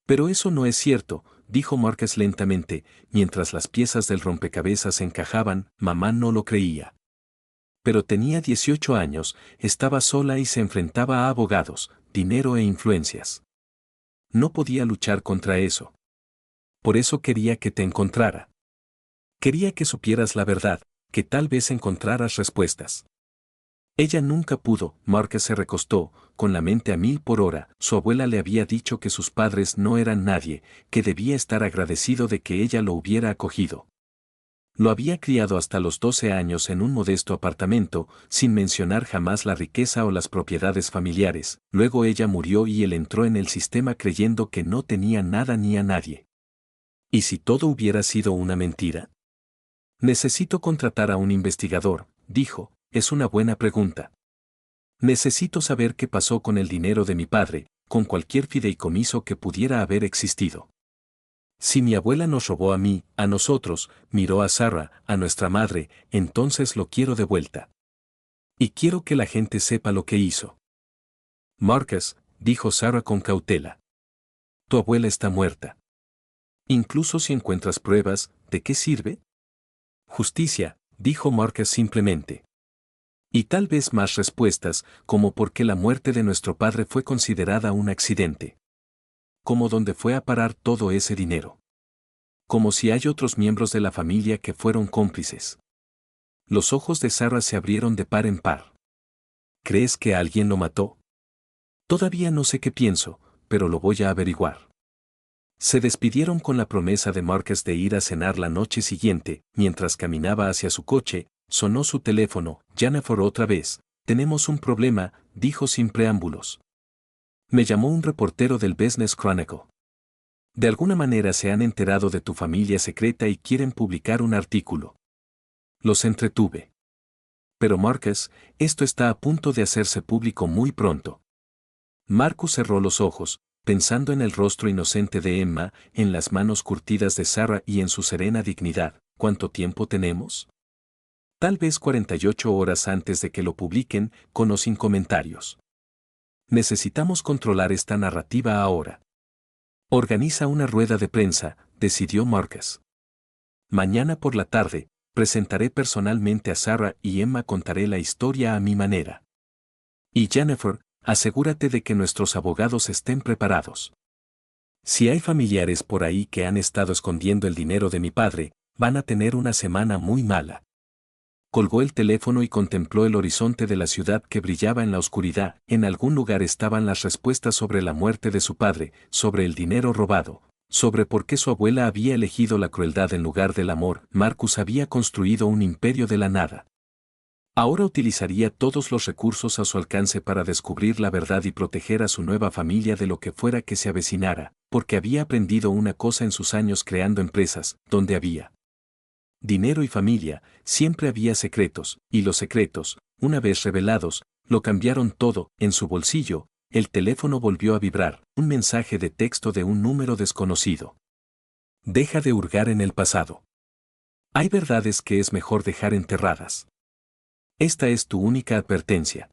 Pero eso no es cierto, dijo Marcus lentamente, mientras las piezas del rompecabezas encajaban. Mamá no lo creía. Pero tenía 18 años, estaba sola y se enfrentaba a abogados, dinero e influencias. No podía luchar contra eso. Por eso quería que te encontrara. Quería que supieras la verdad, que tal vez encontraras respuestas. Ella nunca pudo. Marcus se recostó, con la mente a 1000 por hora. Su abuela le había dicho que sus padres no eran nadie, que debía estar agradecido de que ella lo hubiera acogido. Lo había criado hasta los 12 años en un modesto apartamento, sin mencionar jamás la riqueza o las propiedades familiares. Luego ella murió y él entró en el sistema creyendo que no tenía nada ni a nadie. ¿Y si todo hubiera sido una mentira? Necesito contratar a un investigador, dijo, es una buena pregunta. Necesito saber qué pasó con el dinero de mi padre, con cualquier fideicomiso que pudiera haber existido. Si mi abuela nos robó a mí, a nosotros, miró a Sarah, a nuestra madre, entonces lo quiero de vuelta. Y quiero que la gente sepa lo que hizo. Marcus, dijo Sarah con cautela. Tu abuela está muerta. Incluso si encuentras pruebas, ¿de qué sirve? Justicia, dijo Marcus simplemente. Y tal vez más respuestas, como por qué la muerte de nuestro padre fue considerada un accidente. Como dónde fue a parar todo ese dinero. Como si hay otros miembros de la familia que fueron cómplices. Los ojos de Sarah se abrieron de par en par. ¿Crees que alguien lo mató? Todavía no sé qué pienso, pero lo voy a averiguar. Se despidieron con la promesa de Marcus de ir a cenar la noche siguiente. Mientras caminaba hacia su coche, sonó su teléfono. Jennifer otra vez. Tenemos un problema, dijo sin preámbulos. Me llamó un reportero del Business Chronicle. De alguna manera se han enterado de tu familia secreta y quieren publicar un artículo. Los entretuve. Pero Marcus, esto está a punto de hacerse público muy pronto. Marcus cerró los ojos, pensando en el rostro inocente de Emma, en las manos curtidas de Sarah y en su serena dignidad. ¿Cuánto tiempo tenemos? Tal vez 48 horas antes de que lo publiquen, con o sin comentarios. Necesitamos controlar esta narrativa ahora. Organiza una rueda de prensa, decidió Marcus. Mañana por la tarde, presentaré personalmente a Sarah y Emma contaré la historia a mi manera. Y Jennifer, asegúrate de que nuestros abogados estén preparados. Si hay familiares por ahí que han estado escondiendo el dinero de mi padre, van a tener una semana muy mala. Colgó el teléfono y contempló el horizonte de la ciudad que brillaba en la oscuridad. En algún lugar estaban las respuestas sobre la muerte de su padre, sobre el dinero robado, sobre por qué su abuela había elegido la crueldad en lugar del amor. Marcus había construido un imperio de la nada. Ahora utilizaría todos los recursos a su alcance para descubrir la verdad y proteger a su nueva familia de lo que fuera que se avecinara, porque había aprendido una cosa en sus años creando empresas, donde había dinero y familia, siempre había secretos, y los secretos, una vez revelados, lo cambiaron todo. En su bolsillo, el teléfono volvió a vibrar, un mensaje de texto de un número desconocido. Deja de hurgar en el pasado. Hay verdades que es mejor dejar enterradas. Esta es tu única advertencia.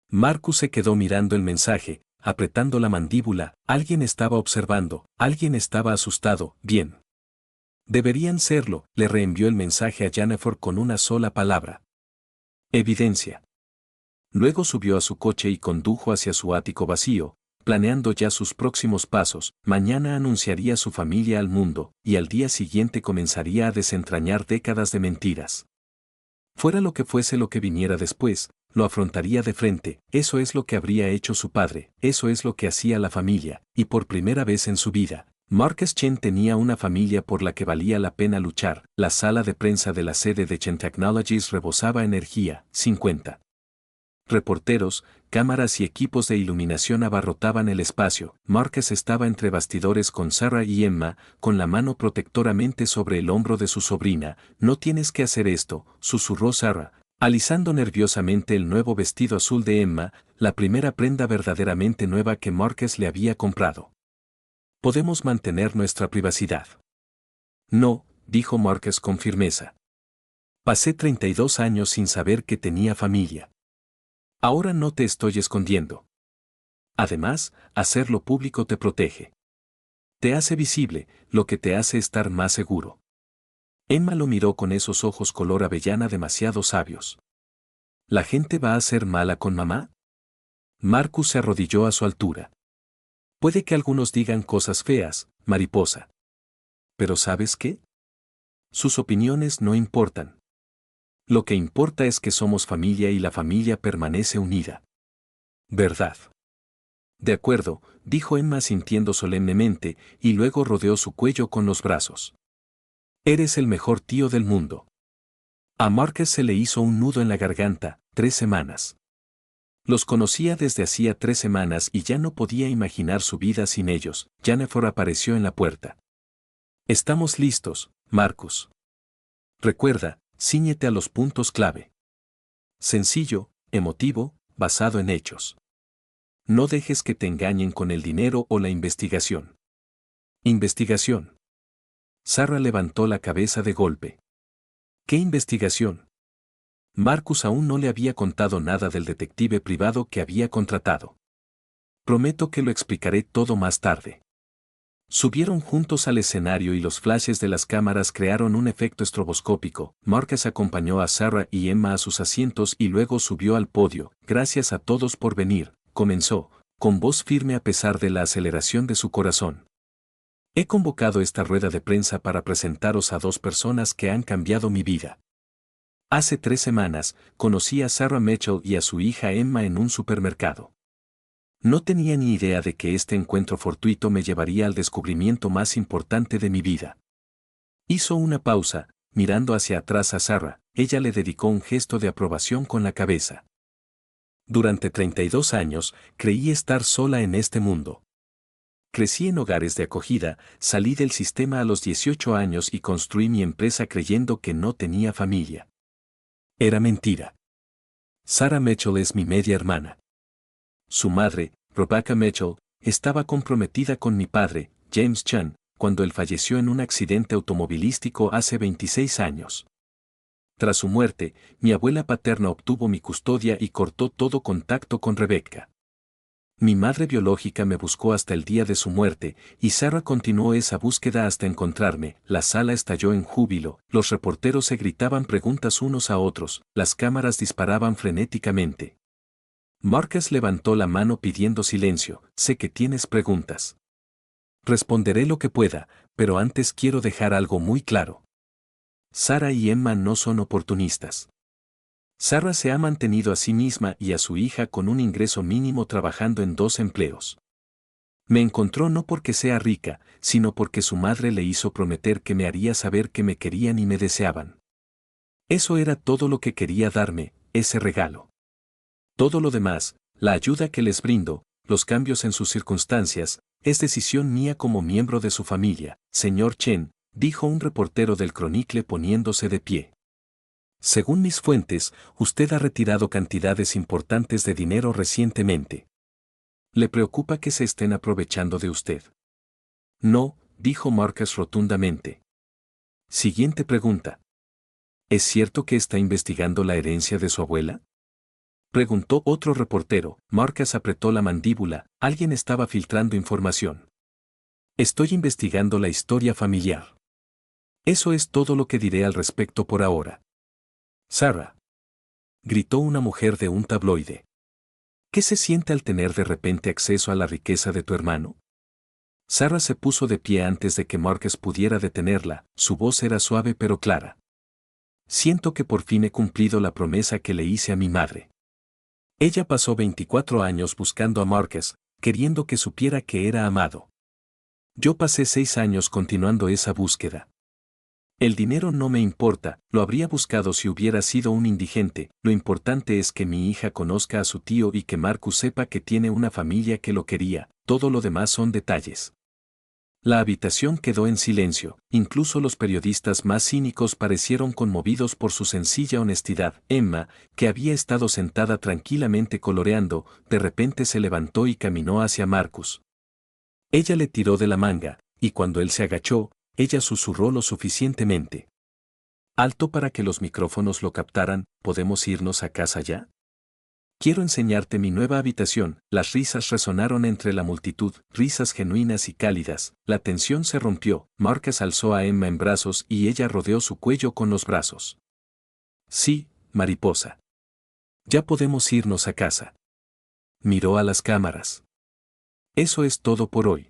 Marcus se quedó mirando el mensaje, apretando la mandíbula. Alguien estaba observando, alguien estaba asustado. Bien. Deberían serlo, le reenvió el mensaje a Jennifer con una sola palabra. Evidencia. Luego subió a su coche y condujo hacia su ático vacío, planeando ya sus próximos pasos. Mañana anunciaría su familia al mundo, y al día siguiente comenzaría a desentrañar décadas de mentiras. Fuera lo que fuese lo que viniera después, lo afrontaría de frente. Eso es lo que habría hecho su padre, eso es lo que hacía la familia, y por primera vez en su vida, Marcus Chen tenía una familia por la que valía la pena luchar. La sala de prensa de la sede de Chen Technologies rebosaba energía. 50 reporteros, cámaras y equipos de iluminación abarrotaban el espacio. Marcus estaba entre bastidores con Sarah y Emma, con la mano protectoramente sobre el hombro de su sobrina. No tienes que hacer esto, susurró Sarah, alisando nerviosamente el nuevo vestido azul de Emma, la primera prenda verdaderamente nueva que Marcus le había comprado. Podemos mantener nuestra privacidad. No, dijo Marcus con firmeza. Pasé 32 años sin saber que tenía familia. Ahora no te estoy escondiendo. Además, hacerlo público te protege. Te hace visible, lo que te hace estar más seguro. Emma lo miró con esos ojos color avellana demasiado sabios. ¿La gente va a ser mala con mamá? Marcus se arrodilló a su altura. Puede que algunos digan cosas feas, mariposa. Pero ¿sabes qué? Sus opiniones no importan. Lo que importa es que somos familia y la familia permanece unida. ¿Verdad? De acuerdo, dijo Emma sintiendo solemnemente, y luego rodeó su cuello con los brazos. Eres el mejor tío del mundo. A Marcus se le hizo un nudo en la garganta, 3 semanas. Los conocía desde hacía 3 semanas y ya no podía imaginar su vida sin ellos. Jennifer apareció en la puerta. Estamos listos, Marcus. Recuerda, cíñete a los puntos clave. Sencillo, emotivo, basado en hechos. No dejes que te engañen con el dinero o la investigación. Investigación. Sarah levantó la cabeza de golpe. ¿Qué investigación? Marcus aún no le había contado nada del detective privado que había contratado. Prometo que lo explicaré todo más tarde. Subieron juntos al escenario y los flashes de las cámaras crearon un efecto estroboscópico. Marcus acompañó a Sarah y Emma a sus asientos y luego subió al podio. Gracias a todos por venir, comenzó, con voz firme a pesar de la aceleración de su corazón. He convocado esta rueda de prensa para presentaros a 2 personas que han cambiado mi vida. Hace 3 semanas, conocí a Sarah Mitchell y a su hija Emma en un supermercado. No tenía ni idea de que este encuentro fortuito me llevaría al descubrimiento más importante de mi vida. Hizo una pausa, mirando hacia atrás a Sarah, ella le dedicó un gesto de aprobación con la cabeza. Durante 32 años, creí estar sola en este mundo. Crecí en hogares de acogida, salí del sistema a los 18 años y construí mi empresa creyendo que no tenía familia. Era mentira. Sarah Mitchell es mi media hermana. Su madre, Rebecca Mitchell, estaba comprometida con mi padre, James Chan, cuando él falleció en un accidente automovilístico hace 26 años. Tras su muerte, mi abuela paterna obtuvo mi custodia y cortó todo contacto con Rebecca. Mi madre biológica me buscó hasta el día de su muerte, y Sarah continuó esa búsqueda hasta encontrarme. La sala estalló en júbilo, los reporteros se gritaban preguntas unos a otros, las cámaras disparaban frenéticamente. Marcus levantó la mano pidiendo silencio. Sé que tienes preguntas. Responderé lo que pueda, pero antes quiero dejar algo muy claro. Sarah y Emma no son oportunistas. Sarah se ha mantenido a sí misma y a su hija con un ingreso mínimo trabajando en 2 empleos. Me encontró no porque sea rica, sino porque su madre le hizo prometer que me haría saber que me querían y me deseaban. Eso era todo lo que quería darme, ese regalo. Todo lo demás, la ayuda que les brindo, los cambios en sus circunstancias, es decisión mía como miembro de su familia, señor Chen, dijo un reportero del Chronicle poniéndose de pie. Según mis fuentes, usted ha retirado cantidades importantes de dinero recientemente. ¿Le preocupa que se estén aprovechando de usted? No, dijo Marcus rotundamente. Siguiente pregunta. ¿Es cierto que está investigando la herencia de su abuela? Preguntó otro reportero. Marcus apretó la mandíbula, alguien estaba filtrando información. Estoy investigando la historia familiar. Eso es todo lo que diré al respecto por ahora. Sarah. Gritó una mujer de un tabloide. ¿Qué se siente al tener de repente acceso a la riqueza de tu hermano? Sarah se puso de pie antes de que Marcus pudiera detenerla, su voz era suave pero clara. Siento que por fin he cumplido la promesa que le hice a mi madre. Ella pasó 24 años buscando a Marcus, queriendo que supiera que era amado. Yo pasé 6 años continuando esa búsqueda. El dinero no me importa, lo habría buscado si hubiera sido un indigente, lo importante es que mi hija conozca a su tío y que Marcus sepa que tiene una familia que lo quería, todo lo demás son detalles. La habitación quedó en silencio, incluso los periodistas más cínicos parecieron conmovidos por su sencilla honestidad. Emma, que había estado sentada tranquilamente coloreando, de repente se levantó y caminó hacia Marcus. Ella le tiró de la manga, y cuando él se agachó, ella susurró lo suficientemente alto para que los micrófonos lo captaran. ¿Podemos irnos a casa ya? Quiero enseñarte mi nueva habitación. Las risas resonaron entre la multitud, risas genuinas y cálidas. La tensión se rompió. Marcus alzó a Emma en brazos y ella rodeó su cuello con los brazos. Sí, mariposa. Ya podemos irnos a casa. Miró a las cámaras. Eso es todo por hoy.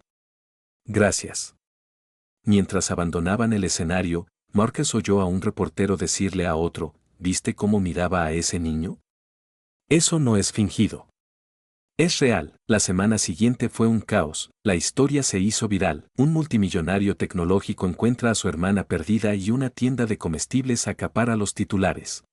Gracias. Mientras abandonaban el escenario, Marcus oyó a un reportero decirle a otro, ¿viste cómo miraba a ese niño? Eso no es fingido. Es real, la semana siguiente fue un caos, la historia se hizo viral, un multimillonario tecnológico encuentra a su hermana perdida y una tienda de comestibles acapara los titulares.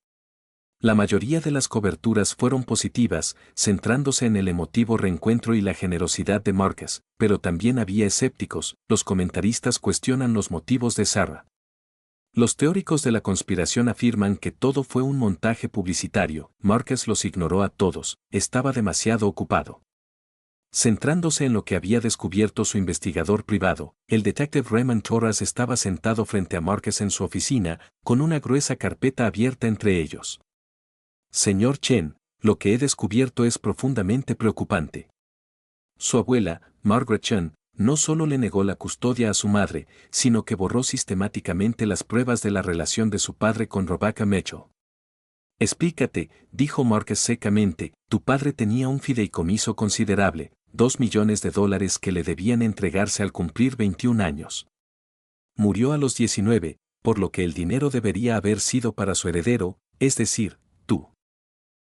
La mayoría de las coberturas fueron positivas, centrándose en el emotivo reencuentro y la generosidad de Marcus, pero también había escépticos, los comentaristas cuestionan los motivos de Sarah. Los teóricos de la conspiración afirman que todo fue un montaje publicitario, Marcus los ignoró a todos, estaba demasiado ocupado. Centrándose en lo que había descubierto su investigador privado, el detective Raymond Torres estaba sentado frente a Marcus en su oficina, con una gruesa carpeta abierta entre ellos. Señor Chen, lo que he descubierto es profundamente preocupante. Su abuela, Margaret Chen, no solo le negó la custodia a su madre, sino que borró sistemáticamente las pruebas de la relación de su padre con Rebecca Mitchell. Explícate, dijo Marcus secamente, tu padre tenía un fideicomiso considerable, $2 millones que le debían entregarse al cumplir 21 años. Murió a los 19, por lo que el dinero debería haber sido para su heredero, es decir, tú.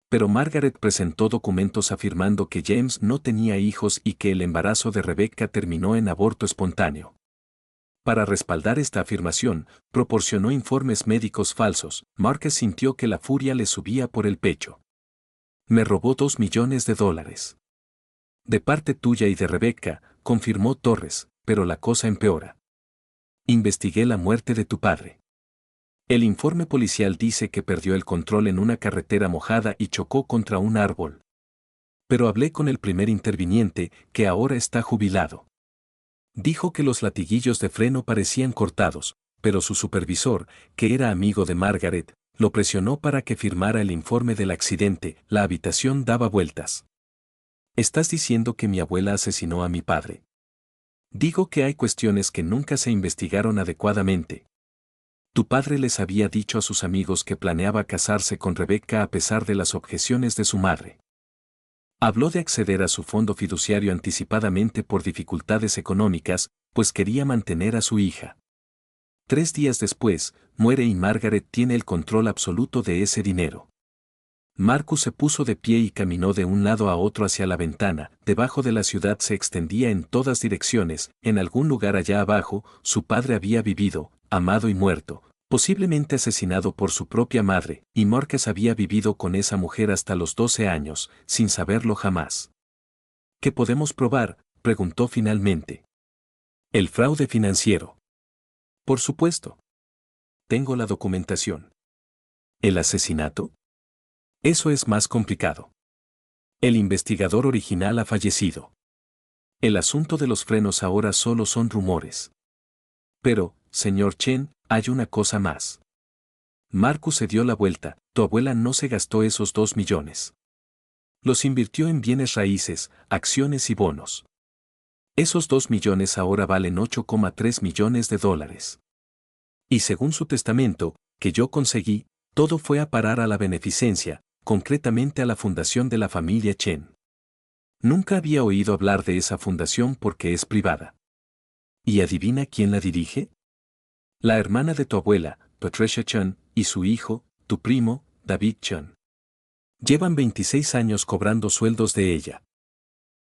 Pero Margaret presentó documentos afirmando que James no tenía hijos y que el embarazo de Rebecca terminó en aborto espontáneo. Para respaldar esta afirmación, proporcionó informes médicos falsos. Marcus sintió que la furia le subía por el pecho. Me robó $2 millones. De parte tuya y de Rebecca, confirmó Torres, pero la cosa empeora. Investigué la muerte de tu padre. El informe policial dice que perdió el control en una carretera mojada y chocó contra un árbol. Pero hablé con el primer interviniente, que ahora está jubilado. Dijo que los latiguillos de freno parecían cortados, pero su supervisor, que era amigo de Margaret, lo presionó para que firmara el informe del accidente. La habitación daba vueltas. ¿Estás diciendo que mi abuela asesinó a mi padre? Digo que hay cuestiones que nunca se investigaron adecuadamente. Tu padre les había dicho a sus amigos que planeaba casarse con Rebecca a pesar de las objeciones de su madre. Habló de acceder a su fondo fiduciario anticipadamente por dificultades económicas, pues quería mantener a su hija. 3 días después, muere y Margaret tiene el control absoluto de ese dinero. Marcus se puso de pie y caminó de un lado a otro hacia la ventana. Debajo de la ciudad se extendía en todas direcciones, en algún lugar allá abajo, su padre había vivido, amado y muerto, posiblemente asesinado por su propia madre, y Marcus había vivido con esa mujer hasta los 12 años, sin saberlo jamás. ¿Qué podemos probar?, preguntó finalmente. El fraude financiero. Por supuesto. Tengo la documentación. ¿El asesinato? Eso es más complicado. El investigador original ha fallecido. El asunto de los frenos ahora solo son rumores. Pero, señor Chen, hay una cosa más. Marcus se dio la vuelta, tu abuela no se gastó esos $2 millones. Los invirtió en bienes raíces, acciones y bonos. Esos $2 millones ahora valen $8,3 millones. Y según su testamento, que yo conseguí, todo fue a parar a la beneficencia, concretamente a la fundación de la familia Chen. Nunca había oído hablar de esa fundación porque es privada. ¿Y adivina quién la dirige? La hermana de tu abuela, Patricia Chen, y su hijo, tu primo, David Chen. Llevan 26 años cobrando sueldos de ella.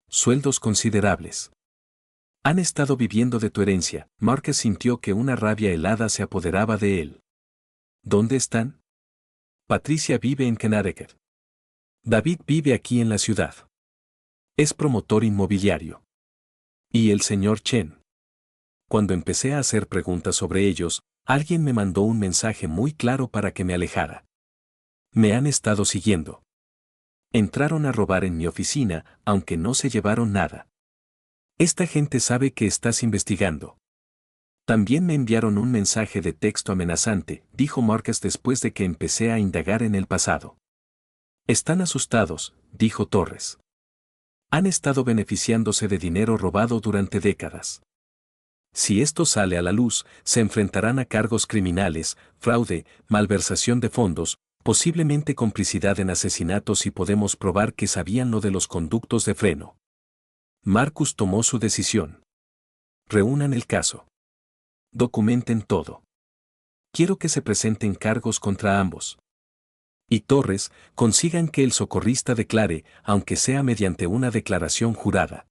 Sueldos considerables. Han estado viviendo de tu herencia. Marcus sintió que una rabia helada se apoderaba de él. ¿Dónde están? Patricia vive en Connecticut. David vive aquí en la ciudad. Es promotor inmobiliario. ¿Y el señor Chen? Cuando empecé a hacer preguntas sobre ellos, alguien me mandó un mensaje muy claro para que me alejara. Me han estado siguiendo. Entraron a robar en mi oficina, aunque no se llevaron nada. Esta gente sabe que estás investigando. También me enviaron un mensaje de texto amenazante, dijo Marcus después de que empecé a indagar en el pasado. Están asustados, dijo Torres. Han estado beneficiándose de dinero robado durante décadas. Si esto sale a la luz, se enfrentarán a cargos criminales, fraude, malversación de fondos, posiblemente complicidad en asesinatos y podemos probar que sabían lo de los conductos de freno. Marcus tomó su decisión. Reúnan el caso. Documenten todo. Quiero que se presenten cargos contra ambos. Y Torres, consigan que el socorrista declare, aunque sea mediante una declaración jurada.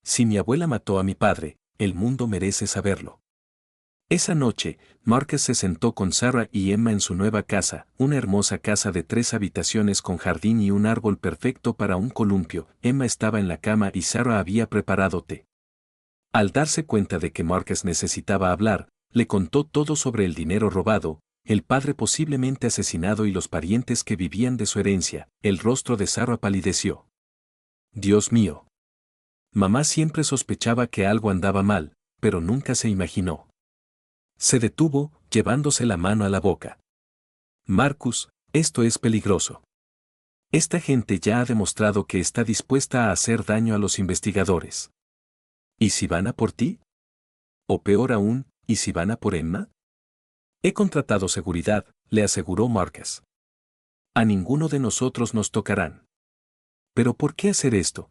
Si mi abuela mató a mi padre, el mundo merece saberlo. Esa noche, Márquez se sentó con Sarah y Emma en su nueva casa, una hermosa casa de 3 habitaciones con jardín y un árbol perfecto para un columpio. Emma estaba en la cama y Sarah había preparado té. Al darse cuenta de que Márquez necesitaba hablar, le contó todo sobre el dinero robado, el padre posiblemente asesinado y los parientes que vivían de su herencia. El rostro de Sarah palideció. Dios mío. Mamá siempre sospechaba que algo andaba mal, pero nunca se imaginó. Se detuvo, llevándose la mano a la boca. Marcus, esto es peligroso. Esta gente ya ha demostrado que está dispuesta a hacer daño a los investigadores. ¿Y si van a por ti? O peor aún, ¿y si van a por Emma? He contratado seguridad, le aseguró Márquez. A ninguno de nosotros nos tocarán. ¿Pero por qué hacer esto?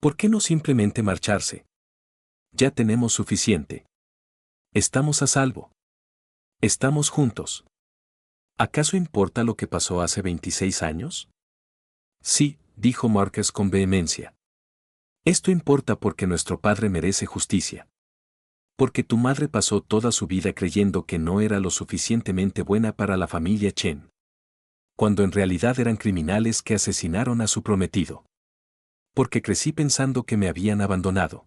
¿Por qué no simplemente marcharse? Ya tenemos suficiente. Estamos a salvo. Estamos juntos. ¿Acaso importa lo que pasó hace 26 años? Sí, dijo Márquez con vehemencia. Esto importa porque nuestro padre merece justicia. Porque tu madre pasó toda su vida creyendo que no era lo suficientemente buena para la familia Chen. Cuando en realidad eran criminales que asesinaron a su prometido. Porque crecí pensando que me habían abandonado.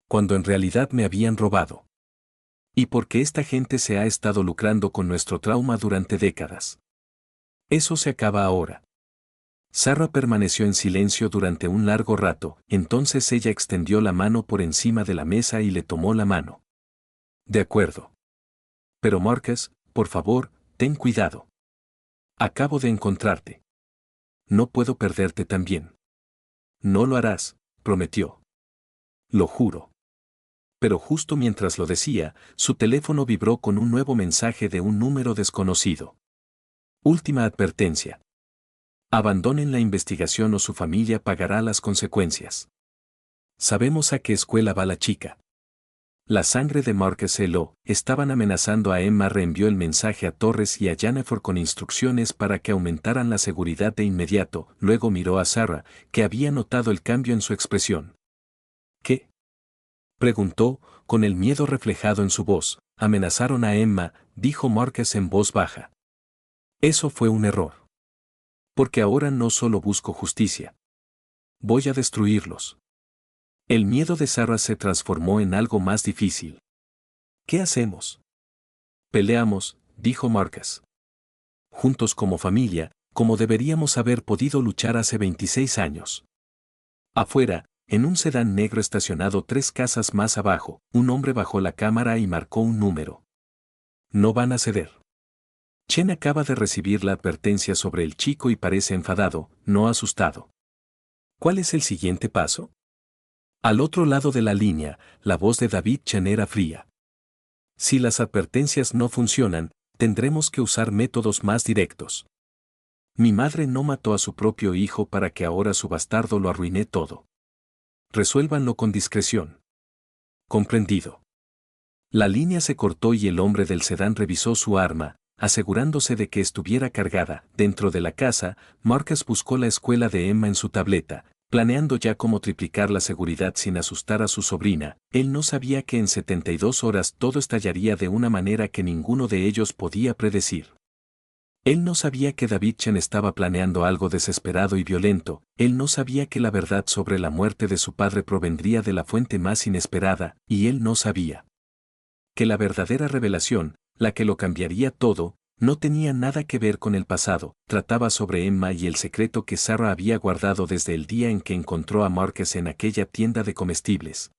Cuando en realidad me habían robado. Y porque esta gente se ha estado lucrando con nuestro trauma durante décadas. Eso se acaba ahora. Sarah permaneció en silencio durante un largo rato, entonces ella extendió la mano por encima de la mesa y le tomó la mano. De acuerdo. Pero Márquez, por favor, ten cuidado. Acabo de encontrarte. No puedo perderte también. No lo harás, prometió. Lo juro. Pero justo mientras lo decía, su teléfono vibró con un nuevo mensaje de un número desconocido. Última advertencia. Abandonen la investigación o su familia pagará las consecuencias. Sabemos a qué escuela va la chica. La sangre de Márquez heló, estaban amenazando a Emma. Reenvió el mensaje a Torres y a Jennifer con instrucciones para que aumentaran la seguridad de inmediato. Luego miró a Sarah, que había notado el cambio en su expresión. ¿Qué? Preguntó, con el miedo reflejado en su voz. Amenazaron a Emma, dijo Márquez en voz baja. Eso fue un error. Porque ahora no solo busco justicia. Voy a destruirlos. El miedo de Sarah se transformó en algo más difícil. ¿Qué hacemos? Peleamos, dijo Márquez. Juntos como familia, como deberíamos haber podido luchar hace 26 años. Afuera, en un sedán negro estacionado 3 casas más abajo, un hombre bajó la cámara y marcó un número. No van a ceder. Chen acaba de recibir la advertencia sobre el chico y parece enfadado, no asustado. ¿Cuál es el siguiente paso? Al otro lado de la línea, la voz de David Chen era fría. Si las advertencias no funcionan, tendremos que usar métodos más directos. Mi madre no mató a su propio hijo para que ahora su bastardo lo arruine todo. Resuélvanlo con discreción. Comprendido. La línea se cortó y el hombre del sedán revisó su arma, asegurándose de que estuviera cargada. Dentro de la casa, Márquez buscó la escuela de Emma en su tableta, planeando ya cómo triplicar la seguridad sin asustar a su sobrina. Él no sabía que en 72 horas todo estallaría de una manera que ninguno de ellos podía predecir. Él no sabía que David Chen estaba planeando algo desesperado y violento. Él no sabía que la verdad sobre la muerte de su padre provendría de la fuente más inesperada, y él no sabía que la verdadera revelación, la que lo cambiaría todo, no tenía nada que ver con el pasado. Trataba sobre Emma y el secreto que Sarah había guardado desde el día en que encontró a Márquez en aquella tienda de comestibles.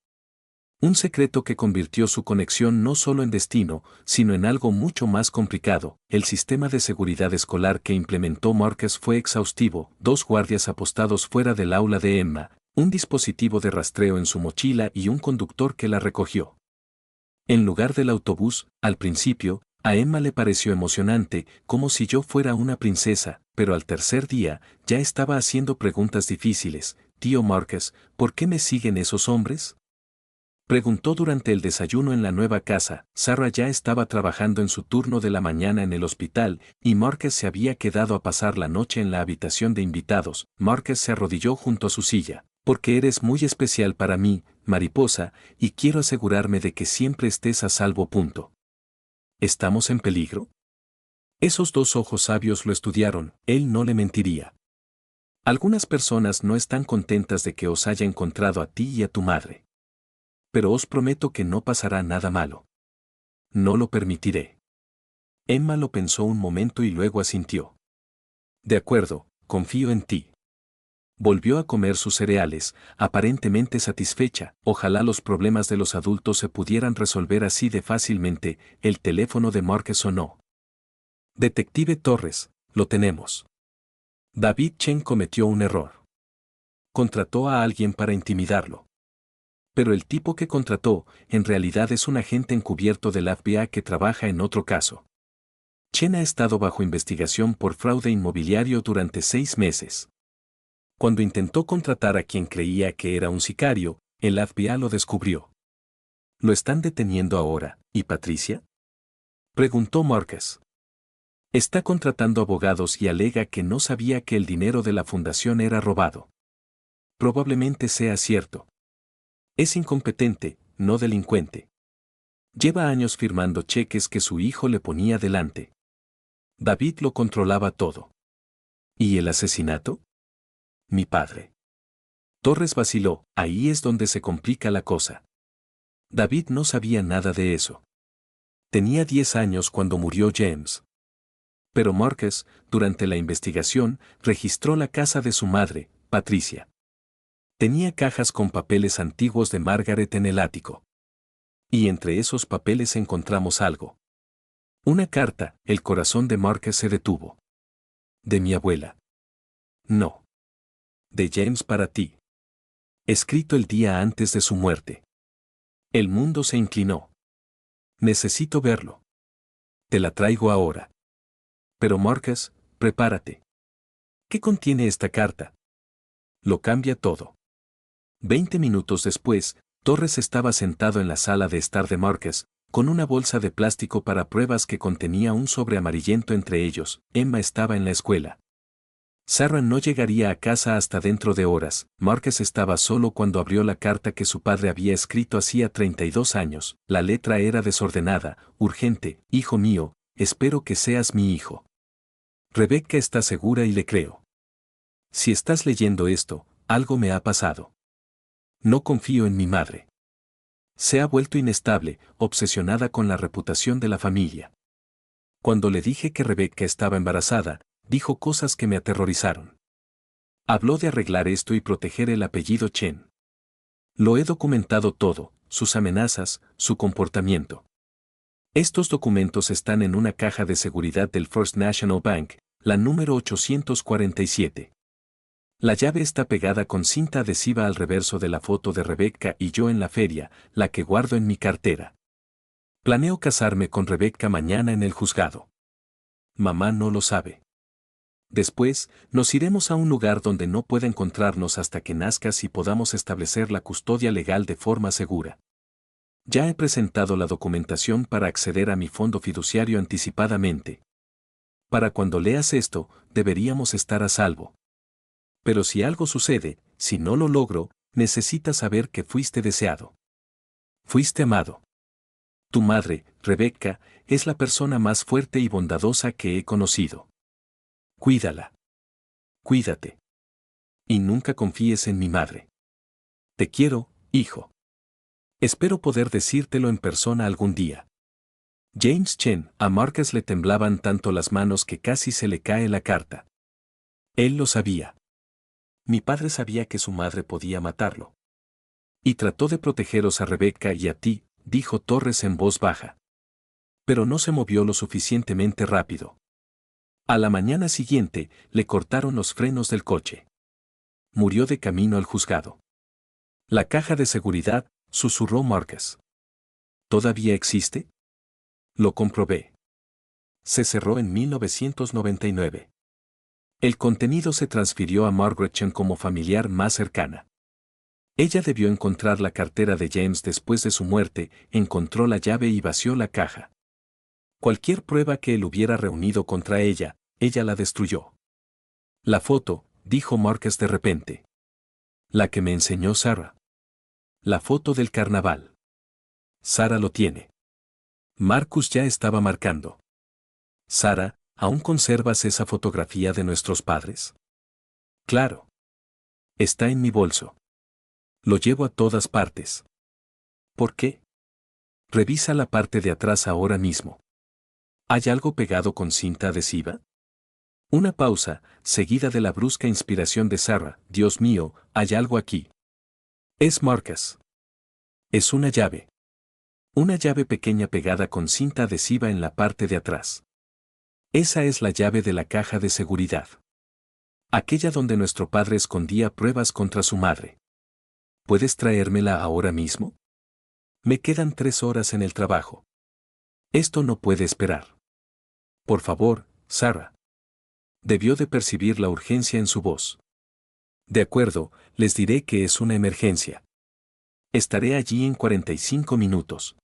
Un secreto que convirtió su conexión no solo en destino, sino en algo mucho más complicado. El sistema de seguridad escolar que implementó Márquez fue exhaustivo: 2 guardias apostados fuera del aula de Emma, un dispositivo de rastreo en su mochila y un conductor que la recogió. En lugar del autobús, al principio, a Emma le pareció emocionante, como si yo fuera una princesa, pero al tercer día, ya estaba haciendo preguntas difíciles. Tío Márquez, ¿por qué me siguen esos hombres? Preguntó durante el desayuno en la nueva casa. Sarah ya estaba trabajando en su turno de la mañana en el hospital, y Marcus se había quedado a pasar la noche en la habitación de invitados. Marcus se arrodilló junto a su silla. Porque eres muy especial para mí, mariposa, y quiero asegurarme de que siempre estés a salvo. ¿Estamos en peligro? Esos dos ojos sabios lo estudiaron, él no le mentiría. Algunas personas no están contentas de que os haya encontrado a ti y a tu madre. Pero os prometo que no pasará nada malo. No lo permitiré. Emma lo pensó un momento y luego asintió. De acuerdo, confío en ti. Volvió a comer sus cereales, aparentemente satisfecha. Ojalá los problemas de los adultos se pudieran resolver así de fácilmente. El teléfono de Marcus sonó. Detective Torres, lo tenemos. David Chen cometió un error. Contrató a alguien para intimidarlo. Pero el tipo que contrató, en realidad es un agente encubierto del FBI que trabaja en otro caso. Chen ha estado bajo investigación por fraude inmobiliario durante 6 meses. Cuando intentó contratar a quien creía que era un sicario, el FBI lo descubrió. ¿Lo están deteniendo ahora, y Patricia? Preguntó Marcus. Está contratando abogados y alega que no sabía que el dinero de la fundación era robado. Probablemente sea cierto. Es incompetente, no delincuente. Lleva años firmando cheques que su hijo le ponía delante. David lo controlaba todo. ¿Y el asesinato? Mi padre. Torres vaciló, ahí es donde se complica la cosa. David no sabía nada de eso. Tenía 10 años cuando murió James. Pero Marcus, durante la investigación, registró la casa de su madre, Patricia. Tenía cajas con papeles antiguos de Margaret en el ático. Y entre esos papeles encontramos algo. Una carta. El corazón de Marcus se detuvo. ¿De mi abuela? No. De James para ti. Escrito el día antes de su muerte. El mundo se inclinó. Necesito verlo. Te la traigo ahora. Pero Marcus, prepárate. ¿Qué contiene esta carta? Lo cambia todo. 20 minutos después, Torres estaba sentado en la sala de estar de Marcus, con una bolsa de plástico para pruebas que contenía un sobre amarillento entre ellos. Emma estaba en la escuela. Sarah no llegaría a casa hasta dentro de horas. Marcus estaba solo cuando abrió la carta que su padre había escrito hacía 32 años. La letra era desordenada, urgente. Hijo mío, espero que seas mi hijo. Rebecca está segura y le creo. Si estás leyendo esto, algo me ha pasado. No confío en mi madre. Se ha vuelto inestable, obsesionada con la reputación de la familia. Cuando le dije que Rebecca estaba embarazada, dijo cosas que me aterrorizaron. Habló de arreglar esto y proteger el apellido Chen. Lo he documentado todo, sus amenazas, su comportamiento. Estos documentos están en una caja de seguridad del First National Bank, la número 847. La llave está pegada con cinta adhesiva al reverso de la foto de Rebecca y yo en la feria, la que guardo en mi cartera. Planeo casarme con Rebecca mañana en el juzgado. Mamá no lo sabe. Después, nos iremos a un lugar donde no pueda encontrarnos hasta que nazcas y podamos establecer la custodia legal de forma segura. Ya he presentado la documentación para acceder a mi fondo fiduciario anticipadamente. Para cuando leas esto, deberíamos estar a salvo. Pero si algo sucede, si no lo logro, necesitas saber que fuiste deseado. Fuiste amado. Tu madre, Rebecca, es la persona más fuerte y bondadosa que he conocido. Cuídala. Cuídate. Y nunca confíes en mi madre. Te quiero, hijo. Espero poder decírtelo en persona algún día. James Chen. A Marcus le temblaban tanto las manos que casi se le cae la carta. Él lo sabía. Mi padre sabía que su madre podía matarlo. Y trató de protegeros a Rebecca y a ti, dijo Torres en voz baja. Pero no se movió lo suficientemente rápido. A la mañana siguiente, le cortaron los frenos del coche. Murió de camino al juzgado. La caja de seguridad, susurró Marcus. ¿Todavía existe? Lo comprobé. Se cerró en 1999. El contenido se transfirió a Margaret Chen como familiar más cercana. Ella debió encontrar la cartera de James después de su muerte, encontró la llave y vació la caja. Cualquier prueba que él hubiera reunido contra ella, ella la destruyó. La foto, dijo Marcus de repente. La que me enseñó Sarah. La foto del carnaval. Sarah lo tiene. Marcus ya estaba marcando. Sarah, ¿aún conservas esa fotografía de nuestros padres? Claro. Está en mi bolso. Lo llevo a todas partes. ¿Por qué? Revisa la parte de atrás ahora mismo. ¿Hay algo pegado con cinta adhesiva? Una pausa, seguida de la brusca inspiración de Sarah. Dios mío, hay algo aquí. Es Marcus. Es una llave. Una llave pequeña pegada con cinta adhesiva en la parte de atrás. Esa es la llave de la caja de seguridad. Aquella donde nuestro padre escondía pruebas contra su madre. ¿Puedes traérmela ahora mismo? Me quedan 3 horas en el trabajo. Esto no puede esperar. Por favor, Sarah. Debió de percibir la urgencia en su voz. De acuerdo, les diré que es una emergencia. Estaré allí en 45 minutos.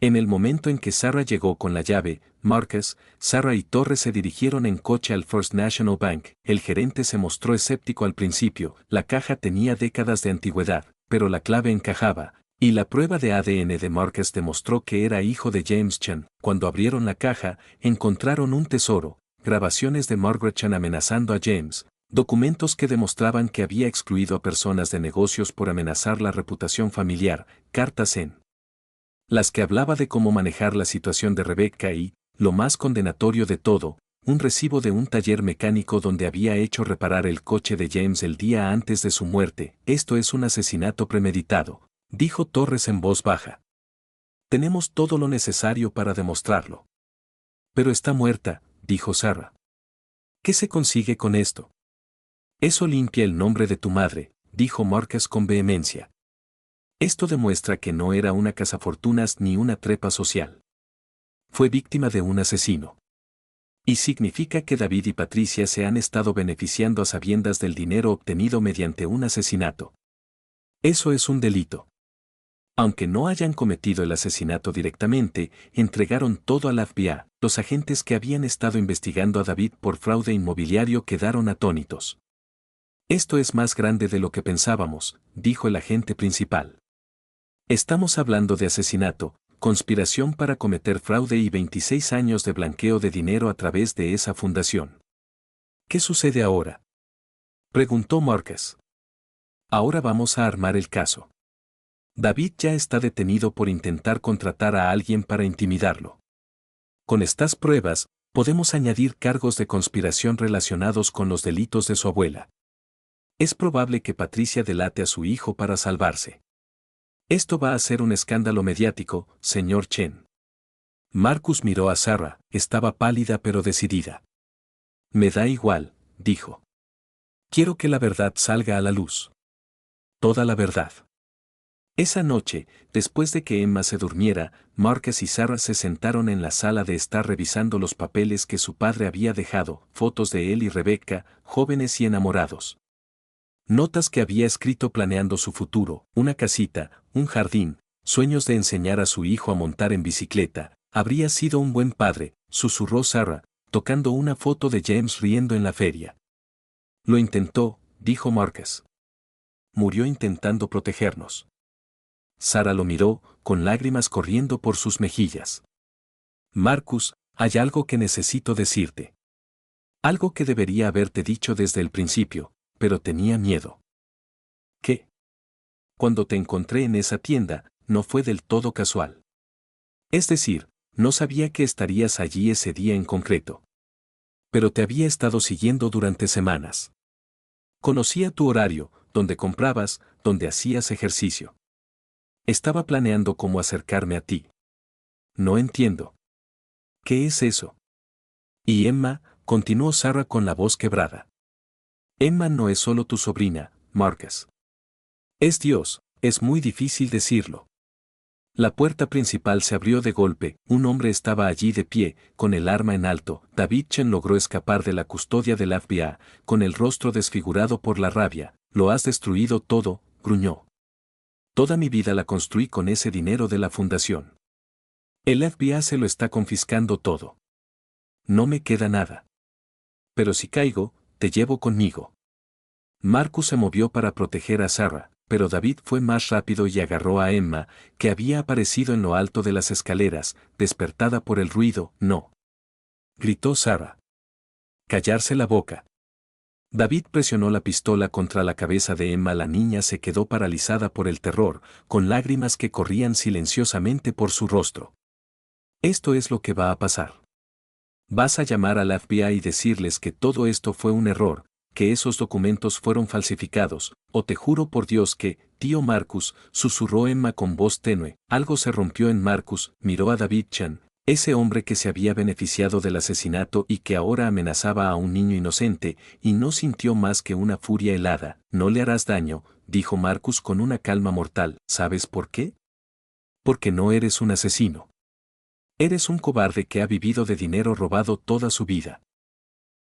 En el momento en que Sarah llegó con la llave, Marcus, Sarah y Torres se dirigieron en coche al First National Bank. El gerente se mostró escéptico al principio, la caja tenía décadas de antigüedad, pero la clave encajaba, y la prueba de ADN de Marcus demostró que era hijo de James Chan. Cuando abrieron la caja, encontraron un tesoro, grabaciones de Margaret Chan amenazando a James, documentos que demostraban que había excluido a personas de negocios por amenazar la reputación familiar, cartas en las que hablaba de cómo manejar la situación de Rebecca y, lo más condenatorio de todo, un recibo de un taller mecánico donde había hecho reparar el coche de James el día antes de su muerte. Esto es un asesinato premeditado, dijo Torres en voz baja. Tenemos todo lo necesario para demostrarlo. Pero está muerta, dijo Sarah. ¿Qué se consigue con esto? Eso limpia el nombre de tu madre, dijo Marcus con vehemencia. Esto demuestra que no era una cazafortunas ni una trepa social. Fue víctima de un asesino. Y significa que David y Patricia se han estado beneficiando a sabiendas del dinero obtenido mediante un asesinato. Eso es un delito. Aunque no hayan cometido el asesinato directamente, entregaron todo a la FBI. Los agentes que habían estado investigando a David por fraude inmobiliario quedaron atónitos. Esto es más grande de lo que pensábamos, dijo el agente principal. Estamos hablando de asesinato, conspiración para cometer fraude y 26 años de blanqueo de dinero a través de esa fundación. ¿Qué sucede ahora? Preguntó Marcus. Ahora vamos a armar el caso. David ya está detenido por intentar contratar a alguien para intimidarlo. Con estas pruebas, podemos añadir cargos de conspiración relacionados con los delitos de su abuela. Es probable que Patricia delate a su hijo para salvarse. Esto va a ser un escándalo mediático, señor Chen. Marcus miró a Sarah, estaba pálida pero decidida. Me da igual, dijo. Quiero que la verdad salga a la luz. Toda la verdad. Esa noche, después de que Emma se durmiera, Marcus y Sarah se sentaron en la sala de estar revisando los papeles que su padre había dejado, fotos de él y Rebecca, jóvenes y enamorados. Notas que había escrito planeando su futuro, una casita, un jardín, sueños de enseñar a su hijo a montar en bicicleta. Habría sido un buen padre, susurró Sarah, tocando una foto de James riendo en la feria. Lo intentó, dijo Marcus. Murió intentando protegernos. Sarah lo miró, con lágrimas corriendo por sus mejillas. Marcus, hay algo que necesito decirte. Algo que debería haberte dicho desde el principio, pero tenía miedo. ¿Qué? Cuando te encontré en esa tienda, no fue del todo casual. Es decir, no sabía que estarías allí ese día en concreto. Pero te había estado siguiendo durante semanas. Conocía tu horario, donde comprabas, donde hacías ejercicio. Estaba planeando cómo acercarme a ti. No entiendo. ¿Qué es eso? Y Emma, continuó Sarah con la voz quebrada. Emma no es solo tu sobrina, Marcus. Es Dios, es muy difícil decirlo. La puerta principal se abrió de golpe, un hombre estaba allí de pie, con el arma en alto. David Chen logró escapar de la custodia del FBI, con el rostro desfigurado por la rabia. Lo has destruido todo, gruñó. Toda mi vida la construí con ese dinero de la fundación. El FBI se lo está confiscando todo. No me queda nada. Pero si caigo, te llevo conmigo. Marcus se movió para proteger a Sarah, pero David fue más rápido y agarró a Emma, que había aparecido en lo alto de las escaleras, despertada por el ruido. «No», gritó Sarah. «Callarse la boca». David presionó la pistola contra la cabeza de Emma. La niña se quedó paralizada por el terror, con lágrimas que corrían silenciosamente por su rostro. «Esto es lo que va a pasar. Vas a llamar al FBI y decirles que todo esto fue un error, que esos documentos fueron falsificados, o te juro por Dios que, tío Marcus», susurró Emma con voz tenue. Algo se rompió en Marcus. Miró a David Chan, ese hombre que se había beneficiado del asesinato y que ahora amenazaba a un niño inocente, y no sintió más que una furia helada. «No le harás daño», dijo Marcus con una calma mortal. «¿Sabes por qué? Porque no eres un asesino. Eres un cobarde que ha vivido de dinero robado toda su vida.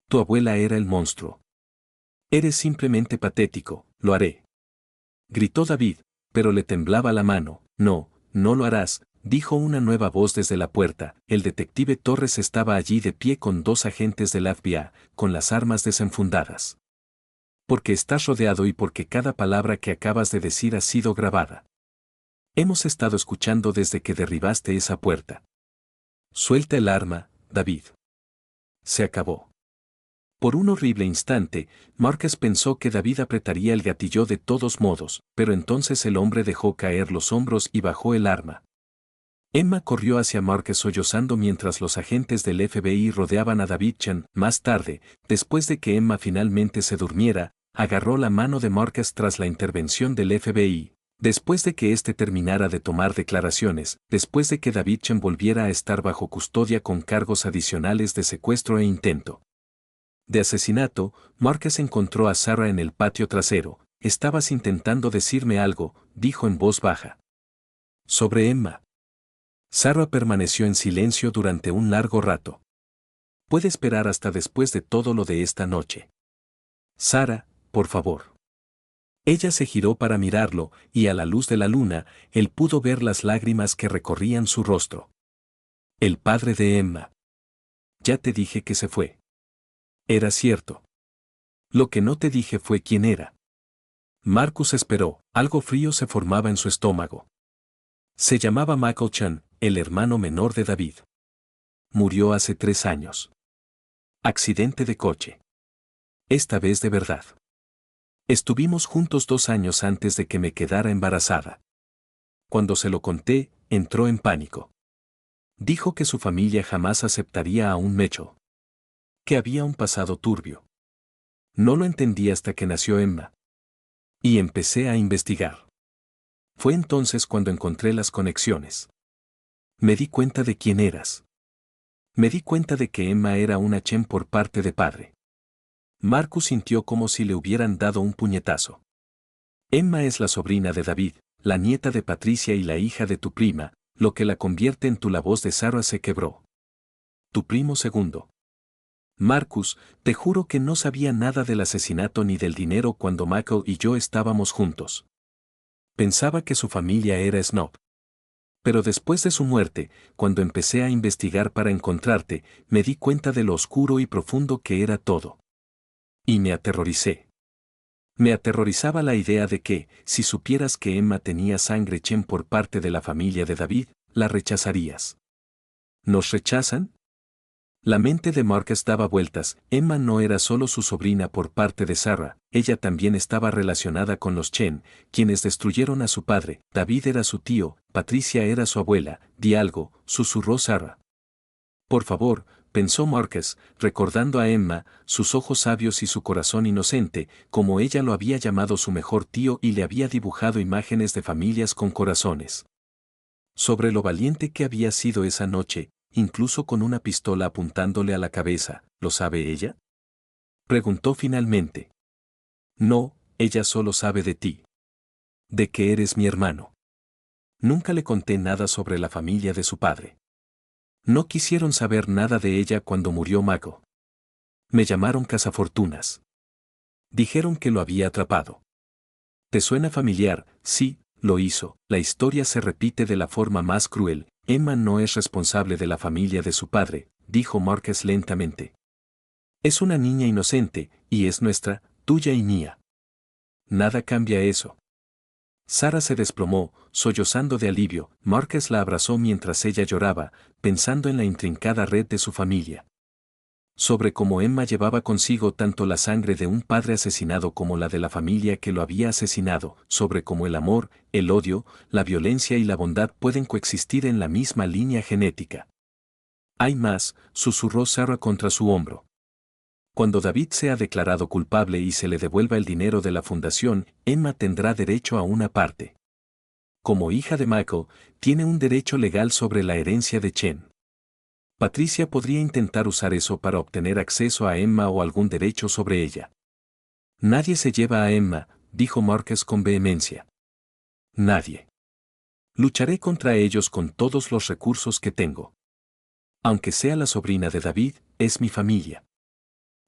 Tu abuela era el monstruo. Eres simplemente patético». «Lo haré», gritó David, pero le temblaba la mano. «No, no lo harás», dijo una nueva voz desde la puerta. El detective Torres estaba allí de pie con dos agentes del FBI, con las armas desenfundadas. «Porque estás rodeado y porque cada palabra que acabas de decir ha sido grabada. Hemos estado escuchando desde que derribaste esa puerta. Suelta el arma, David». Se acabó. Por un horrible instante, Marcus pensó que David apretaría el gatillo de todos modos, pero entonces el hombre dejó caer los hombros y bajó el arma. Emma corrió hacia Marcus sollozando mientras los agentes del FBI rodeaban a David Chan. Más tarde, después de que Emma finalmente se durmiera, agarró la mano de Marcus tras la intervención del FBI. Después de que éste terminara de tomar declaraciones, después de que David Chan volviera a estar bajo custodia con cargos adicionales de secuestro e intento de asesinato, Marcus encontró a Sarah en el patio trasero. «Estabas intentando decirme algo», dijo en voz baja. «Sobre Emma». Sarah permaneció en silencio durante un largo rato. «Puede esperar hasta después de todo lo de esta noche. Sarah, por favor». Ella se giró para mirarlo, y a la luz de la luna, él pudo ver las lágrimas que recorrían su rostro. «El padre de Emma. Ya te dije que se fue». «Era cierto. Lo que no te dije fue quién era». Marcus esperó. Algo frío se formaba en su estómago. Se llamaba Michael Chan, el hermano menor de David. Murió hace 3 años. Accidente de coche. Esta vez de verdad. Estuvimos juntos 2 años antes de que me quedara embarazada. Cuando se lo conté, entró en pánico. Dijo que su familia jamás aceptaría a un mecho. Que había un pasado turbio. No lo entendí hasta que nació Emma. Y empecé a investigar. Fue entonces cuando encontré las conexiones. Me di cuenta de quién eras. Me di cuenta de que Emma era una Chen por parte de padre. Marcus sintió como si le hubieran dado un puñetazo. Emma es la sobrina de David, la nieta de Patricia y la hija de tu prima, lo que la convierte en tu. La voz de Sarah se quebró. Tu primo segundo. Marcus, te juro que no sabía nada del asesinato ni del dinero cuando Michael y yo estábamos juntos. Pensaba que su familia era snob. Pero después de su muerte, cuando empecé a investigar para encontrarte, me di cuenta de lo oscuro y profundo que era todo. Y me aterroricé. Me aterrorizaba la idea de que, si supieras que Emma tenía sangre Chen por parte de la familia de David, la rechazarías. ¿Nos rechazan? La mente de Marcus daba vueltas. Emma no era solo su sobrina por parte de Sarah, ella también estaba relacionada con los Chen, quienes destruyeron a su padre. David era su tío, Patricia era su abuela. Di algo, susurró Sarah. Por favor, pensó Marcus, recordando a Emma, sus ojos sabios y su corazón inocente, como ella lo había llamado su mejor tío y le había dibujado imágenes de familias con corazones. Sobre lo valiente que había sido esa noche, incluso con una pistola apuntándole a la cabeza. ¿Lo sabe ella?, preguntó finalmente. No, ella solo sabe de ti. De que eres mi hermano. Nunca le conté nada sobre la familia de su padre. No quisieron saber nada de ella cuando murió Mako. Me llamaron cazafortunas. Dijeron que lo había atrapado. ¿Te suena familiar? Sí, lo hizo. La historia se repite de la forma más cruel. Emma no es responsable de la familia de su padre, dijo Marcus lentamente. Es una niña inocente, y es nuestra, tuya y mía. Nada cambia eso. Sara se desplomó, sollozando de alivio. Marcus la abrazó mientras ella lloraba, pensando en la intrincada red de su familia. Sobre cómo Emma llevaba consigo tanto la sangre de un padre asesinado como la de la familia que lo había asesinado, sobre cómo el amor, el odio, la violencia y la bondad pueden coexistir en la misma línea genética. Hay más, susurró Sarah contra su hombro. Cuando David sea declarado culpable y se le devuelva el dinero de la fundación, Emma tendrá derecho a una parte. Como hija de Michael, tiene un derecho legal sobre la herencia de Chen. Patricia podría intentar usar eso para obtener acceso a Emma o algún derecho sobre ella. Nadie se lleva a Emma, dijo Marcus con vehemencia. Nadie. Lucharé contra ellos con todos los recursos que tengo. Aunque sea la sobrina de David, es mi familia.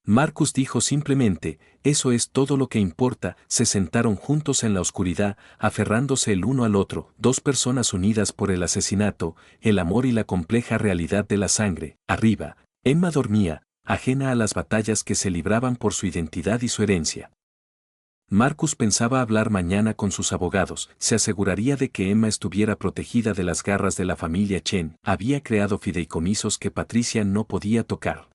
Marcus dijo simplemente, eso es todo lo que importa. Se sentaron juntos en la oscuridad, aferrándose el uno al otro, dos personas unidas por el asesinato, el amor y la compleja realidad de la sangre. Arriba, Emma dormía, ajena a las batallas que se libraban por su identidad y su herencia. Marcus pensaba hablar mañana con sus abogados, se aseguraría de que Emma estuviera protegida de las garras de la familia Chen. Había creado fideicomisos que Patricia no podía tocar.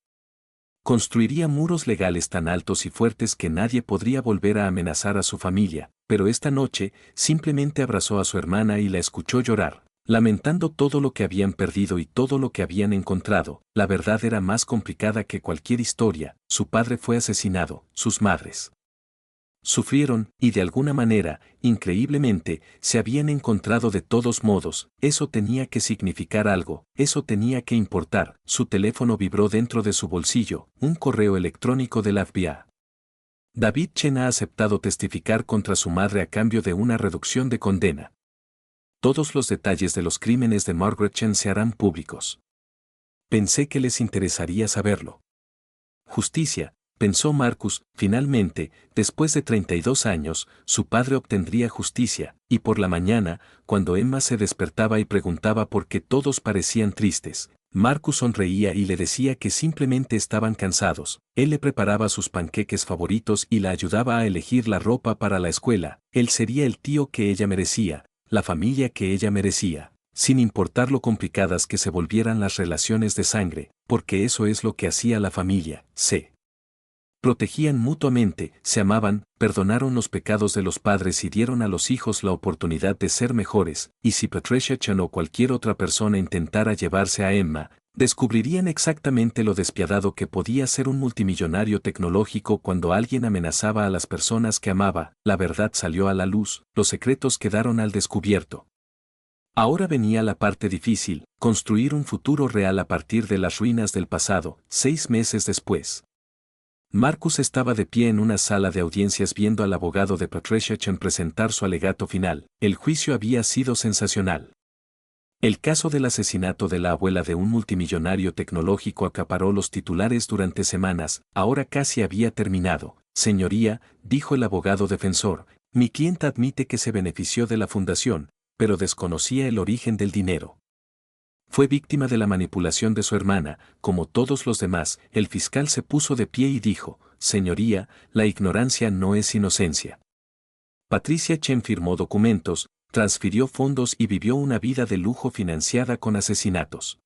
Construiría muros legales tan altos y fuertes que nadie podría volver a amenazar a su familia, pero esta noche simplemente abrazó a su hermana y la escuchó llorar, lamentando todo lo que habían perdido y todo lo que habían encontrado. La verdad era más complicada que cualquier historia. Su padre fue asesinado, sus madres sufrieron, y de alguna manera, increíblemente, se habían encontrado de todos modos. Eso tenía que significar algo, eso tenía que importar. Su teléfono vibró dentro de su bolsillo, un correo electrónico del FBI. David Chen ha aceptado testificar contra su madre a cambio de una reducción de condena. Todos los detalles de los crímenes de Margaret Chen se harán públicos. Pensé que les interesaría saberlo. Justicia, pensó Marcus. Finalmente, después de 32 años, su padre obtendría justicia, y por la mañana, cuando Emma se despertaba y preguntaba por qué todos parecían tristes, Marcus sonreía y le decía que simplemente estaban cansados. Él le preparaba sus panqueques favoritos y la ayudaba a elegir la ropa para la escuela. Él sería el tío que ella merecía, la familia que ella merecía, sin importar lo complicadas que se volvieran las relaciones de sangre, porque eso es lo que hacía la familia. Protegían mutuamente, se amaban, perdonaron los pecados de los padres y dieron a los hijos la oportunidad de ser mejores, y si Patricia Chen o cualquier otra persona intentara llevarse a Emma, descubrirían exactamente lo despiadado que podía ser un multimillonario tecnológico cuando alguien amenazaba a las personas que amaba. La verdad salió a la luz, los secretos quedaron al descubierto. Ahora venía la parte difícil, construir un futuro real a partir de las ruinas del pasado. 6 meses después, Marcus estaba de pie en una sala de audiencias viendo al abogado de Patricia Chen presentar su alegato final. El juicio había sido sensacional. El caso del asesinato de la abuela de un multimillonario tecnológico acaparó los titulares durante semanas. Ahora casi había terminado. Señoría, dijo el abogado defensor, mi clienta admite que se benefició de la fundación, pero desconocía el origen del dinero. Fue víctima de la manipulación de su hermana, como todos los demás. El fiscal se puso de pie y dijo, señoría, la ignorancia no es inocencia. Patricia Chen firmó documentos, transfirió fondos y vivió una vida de lujo financiada con asesinatos.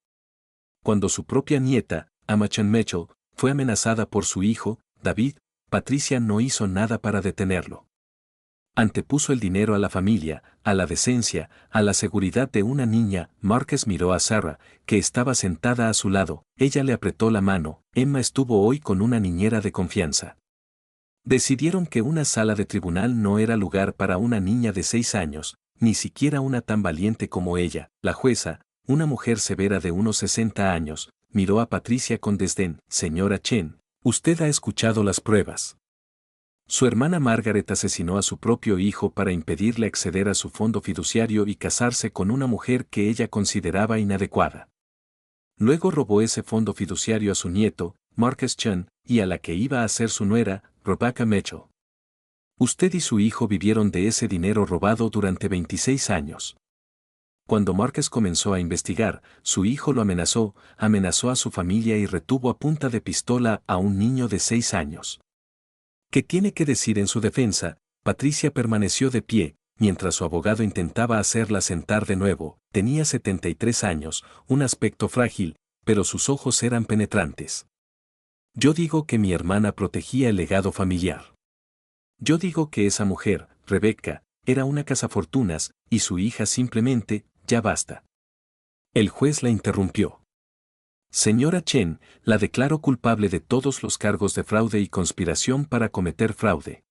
Cuando su propia nieta, Emma Chen Mitchell, fue amenazada por su hijo, David, Patricia no hizo nada para detenerlo. Antepuso el dinero a la familia, a la decencia, a la seguridad de una niña. Marcus miró a Sarah, que estaba sentada a su lado. Ella le apretó la mano. Emma estuvo hoy con una niñera de confianza. Decidieron que una sala de tribunal no era lugar para una niña de 6 años, ni siquiera una tan valiente como ella. La jueza, una mujer severa de unos 60 años, miró a Patricia con desdén. Señora Chen, usted ha escuchado las pruebas. Su hermana Margaret asesinó a su propio hijo para impedirle acceder a su fondo fiduciario y casarse con una mujer que ella consideraba inadecuada. Luego robó ese fondo fiduciario a su nieto, Marcus Chen, y a la que iba a ser su nuera, Rebecca Mitchell. Usted y su hijo vivieron de ese dinero robado durante 26 años. Cuando Marcus comenzó a investigar, su hijo lo amenazó a su familia y retuvo a punta de pistola a un niño de 6 años. ¿Qué tiene que decir en su defensa? Patricia permaneció de pie, mientras su abogado intentaba hacerla sentar de nuevo. Tenía 73 años, un aspecto frágil, pero sus ojos eran penetrantes. Yo digo que mi hermana protegía el legado familiar. Yo digo que esa mujer, Rebecca, era una cazafortunas, y su hija simplemente, ya basta. El juez la interrumpió. Señora Chen, la declaro culpable de todos los cargos de fraude y conspiración para cometer fraude.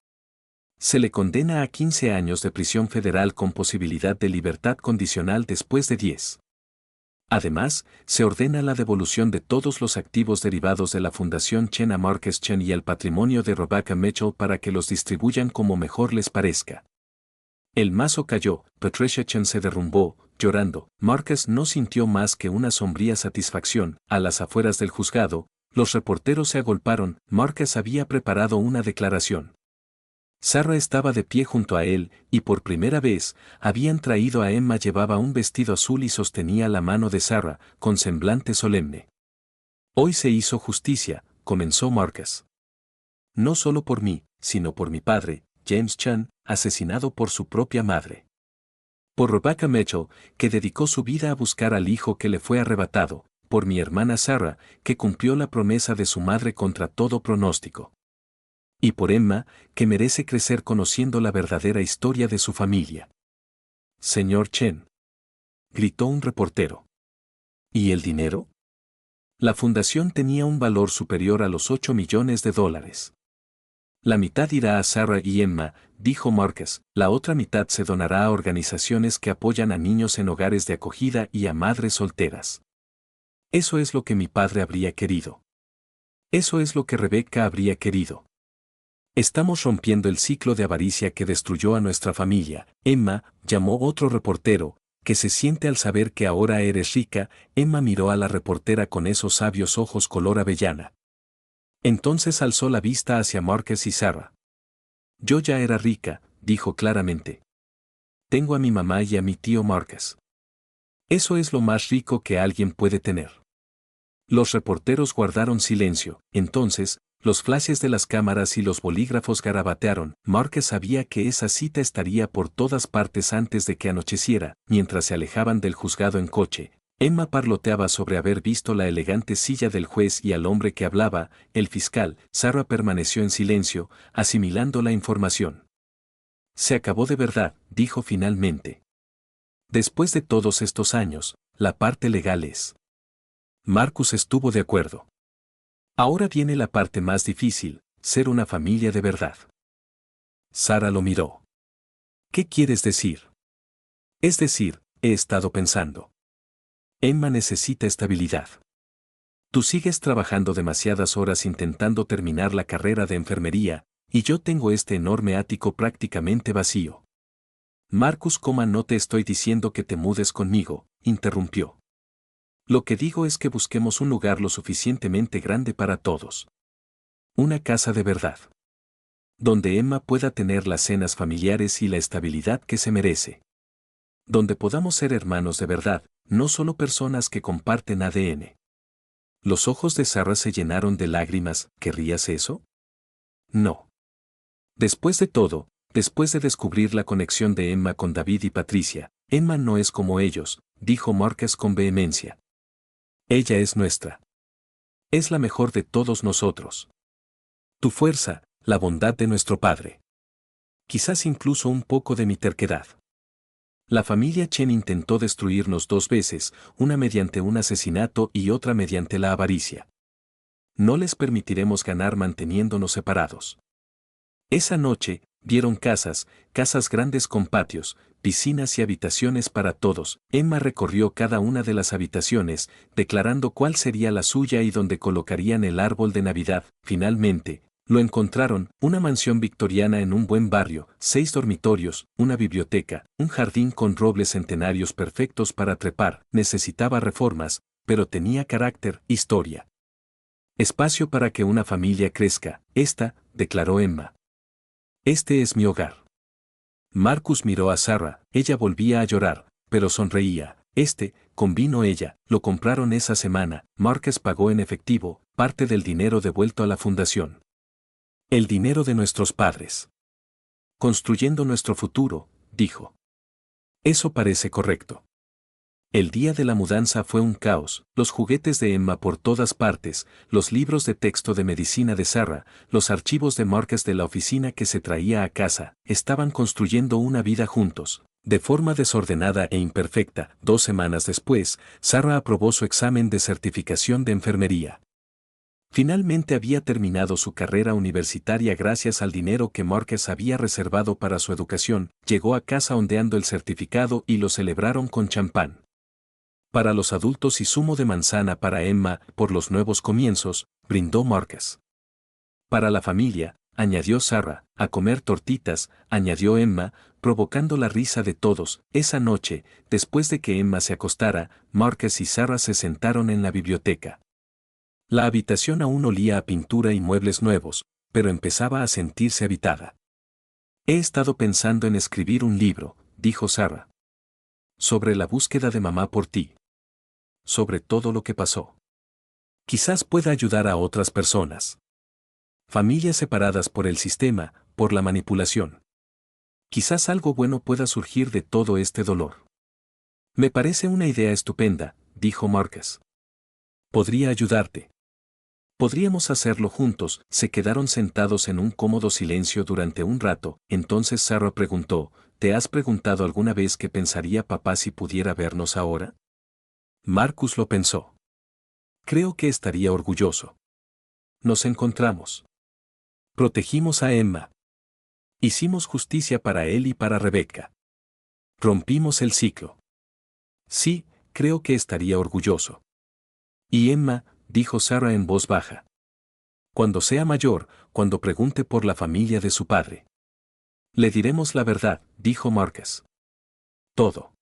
Se le condena a 15 años de prisión federal con posibilidad de libertad condicional después de 10. Además, se ordena la devolución de todos los activos derivados de la Fundación Chen a Marcus Chen y al patrimonio de Rebecca Mitchell para que los distribuyan como mejor les parezca. El mazo cayó, Patricia Chen se derrumbó, llorando. Marcus no sintió más que una sombría satisfacción. A las afueras del juzgado, los reporteros se agolparon. Marcus había preparado una declaración. Sarah estaba de pie junto a él, y por primera vez, habían traído a Emma. Llevaba un vestido azul y sostenía la mano de Sarah, con semblante solemne. Hoy se hizo justicia, comenzó Marcus. No solo por mí, sino por mi padre, James Chen, asesinado por su propia madre. Por Rebecca Mitchell, que dedicó su vida a buscar al hijo que le fue arrebatado, por mi hermana Sarah, que cumplió la promesa de su madre contra todo pronóstico. Y por Emma, que merece crecer conociendo la verdadera historia de su familia. Señor Chen, gritó un reportero. ¿Y el dinero? La fundación tenía un valor superior a los $8 millones. La mitad irá a Sarah y Emma, dijo Marcus, la otra mitad se donará a organizaciones que apoyan a niños en hogares de acogida y a madres solteras. Eso es lo que mi padre habría querido. Eso es lo que Rebecca habría querido. Estamos rompiendo el ciclo de avaricia que destruyó a nuestra familia. Emma, llamó otro reportero, que se siente al saber que ahora eres rica. Emma miró a la reportera con esos sabios ojos color avellana. Entonces alzó la vista hacia Marcus y Sarah. Yo ya era rica, dijo claramente. Tengo a mi mamá y a mi tío Marcus. Eso es lo más rico que alguien puede tener. Los reporteros guardaron silencio. Entonces, los flashes de las cámaras y los bolígrafos garabatearon. Marcus sabía que esa cita estaría por todas partes antes de que anocheciera. Mientras se alejaban del juzgado en coche, Emma parloteaba sobre haber visto la elegante silla del juez y al hombre que hablaba, el fiscal. Sarah permaneció en silencio, asimilando la información. Se acabó de verdad, dijo finalmente. Después de todos estos años, la parte legal es. Marcus estuvo de acuerdo. Ahora viene la parte más difícil, ser una familia de verdad. Sarah lo miró. ¿Qué quieres decir? Es decir, he estado pensando. Emma necesita estabilidad. Tú sigues trabajando demasiadas horas intentando terminar la carrera de enfermería, y yo tengo este enorme ático prácticamente vacío. Marcus, no te estoy diciendo que te mudes conmigo, interrumpió. Lo que digo es que busquemos un lugar lo suficientemente grande para todos. Una casa de verdad. Donde Emma pueda tener las cenas familiares y la estabilidad que se merece. Donde podamos ser hermanos de verdad, no solo personas que comparten ADN. Los ojos de Sarah se llenaron de lágrimas. ¿Querrías eso? No. Después de todo, después de descubrir la conexión de Emma con David y Patricia, Emma no es como ellos, dijo Marcus con vehemencia. Ella es nuestra. Es la mejor de todos nosotros. Tu fuerza, la bondad de nuestro padre. Quizás incluso un poco de mi terquedad. La familia Chen intentó destruirnos 2 veces, una mediante un asesinato y otra mediante la avaricia. No les permitiremos ganar manteniéndonos separados. Esa noche, vieron casas grandes con patios, piscinas y habitaciones para todos. Emma recorrió cada una de las habitaciones, declarando cuál sería la suya y dónde colocarían el árbol de Navidad. Finalmente, lo encontraron, una mansión victoriana en un buen barrio, 6 dormitorios, una biblioteca, un jardín con robles centenarios perfectos para trepar. Necesitaba reformas, pero tenía carácter, historia. Espacio para que una familia crezca, declaró Emma. Este es mi hogar. Marcus miró a Sarah, ella volvía a llorar, pero sonreía. Convino ella, lo compraron esa semana, Marcus pagó en efectivo, parte del dinero devuelto a la fundación. El dinero de nuestros padres. Construyendo nuestro futuro, dijo. Eso parece correcto. El día de la mudanza fue un caos, los juguetes de Emma por todas partes, los libros de texto de medicina de Sarah, los archivos de Marcus de la oficina que se traía a casa, estaban construyendo una vida juntos. De forma desordenada e imperfecta, 2 semanas después, Sarah aprobó su examen de certificación de enfermería. Finalmente había terminado su carrera universitaria gracias al dinero que Marcus había reservado para su educación, llegó a casa ondeando el certificado y lo celebraron con champán. Para los adultos y zumo de manzana para Emma, por los nuevos comienzos, brindó Marcus. Para la familia, añadió Sarah, a comer tortitas, añadió Emma, provocando la risa de todos. Esa noche, después de que Emma se acostara, Marcus y Sarah se sentaron en la biblioteca. La habitación aún olía a pintura y muebles nuevos, pero empezaba a sentirse habitada. He estado pensando en escribir un libro, dijo Sarah. Sobre la búsqueda de mamá por ti. Sobre todo lo que pasó. Quizás pueda ayudar a otras personas. Familias separadas por el sistema, por la manipulación. Quizás algo bueno pueda surgir de todo este dolor. Me parece una idea estupenda, dijo Marcus. Podría ayudarte. Podríamos hacerlo juntos. Se quedaron sentados en un cómodo silencio durante un rato, entonces Sarah preguntó, ¿te has preguntado alguna vez qué pensaría papá si pudiera vernos ahora? Marcus lo pensó. Creo que estaría orgulloso. Nos encontramos. Protegimos a Emma. Hicimos justicia para él y para Rebecca. Rompimos el ciclo. Sí, creo que estaría orgulloso. Y Emma, dijo Sarah en voz baja. Cuando sea mayor, cuando pregunte por la familia de su padre. Le diremos la verdad, dijo Marcus. Todo.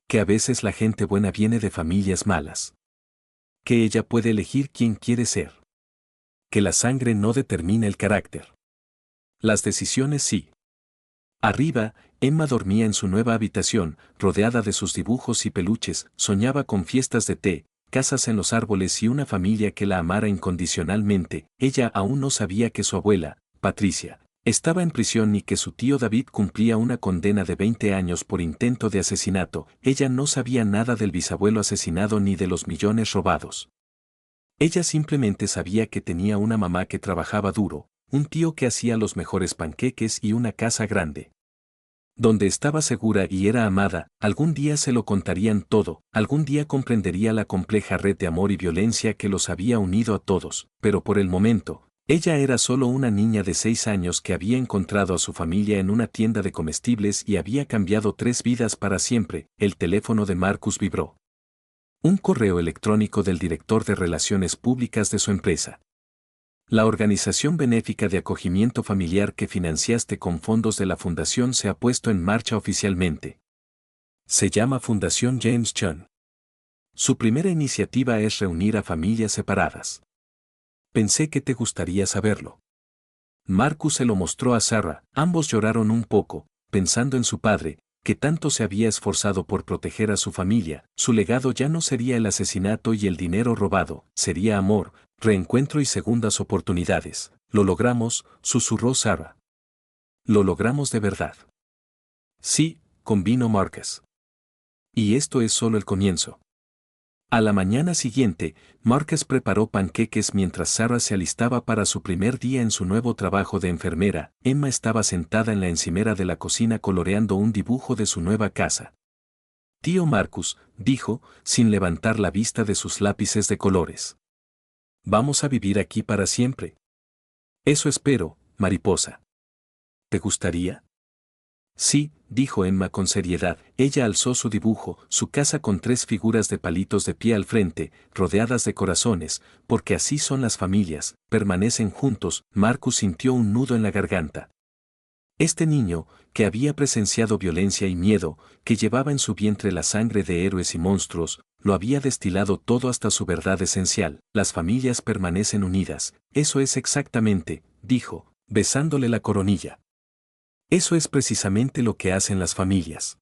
Que a veces la gente buena viene de familias malas. Que ella puede elegir quién quiere ser. Que la sangre no determina el carácter. Las decisiones sí. Arriba, Emma dormía en su nueva habitación, rodeada de sus dibujos y peluches, soñaba con fiestas de té, casas en los árboles y una familia que la amara incondicionalmente. Ella aún no sabía que su abuela, Patricia, estaba en prisión ni que su tío David cumplía una condena de 20 años por intento de asesinato. Ella no sabía nada del bisabuelo asesinado ni de los millones robados. Ella simplemente sabía que tenía una mamá que trabajaba duro, un tío que hacía los mejores panqueques y una casa grande. Donde estaba segura y era amada, algún día se lo contarían todo, algún día comprendería la compleja red de amor y violencia que los había unido a todos, pero por el momento, ella era solo una niña de 6 años que había encontrado a su familia en una tienda de comestibles y había cambiado 3 vidas para siempre. El teléfono de Marcus vibró. Un correo electrónico del director de Relaciones Públicas de su empresa. La organización benéfica de acogimiento familiar que financiaste con fondos de la fundación se ha puesto en marcha oficialmente. Se llama Fundación James Chun. Su primera iniciativa es reunir a familias separadas. Pensé que te gustaría saberlo. Marcus se lo mostró a Sarah, ambos lloraron un poco, pensando en su padre, que tanto se había esforzado por proteger a su familia. Su legado ya no sería el asesinato y el dinero robado, sería amor, reencuentro y segundas oportunidades. Lo logramos, susurró Sarah. Lo logramos de verdad. Sí, convino Marcus. Y esto es solo el comienzo. A la mañana siguiente, Marcus preparó panqueques mientras Sarah se alistaba para su primer día en su nuevo trabajo de enfermera. Emma estaba sentada en la encimera de la cocina coloreando un dibujo de su nueva casa. Tío Marcus, dijo, sin levantar la vista de sus lápices de colores. ¿Vamos a vivir aquí para siempre? Eso espero, mariposa. ¿Te gustaría? Sí, dijo Emma con seriedad. Ella alzó su dibujo, su casa con 3 figuras de palitos de pie al frente, rodeadas de corazones, porque así son las familias, permanecen juntos. Marcus sintió un nudo en la garganta. Este niño, que había presenciado violencia y miedo, que llevaba en su vientre la sangre de héroes y monstruos, lo había destilado todo hasta su verdad esencial. Las familias permanecen unidas, eso es exactamente, dijo, besándole la coronilla. Eso es precisamente lo que hacen las familias.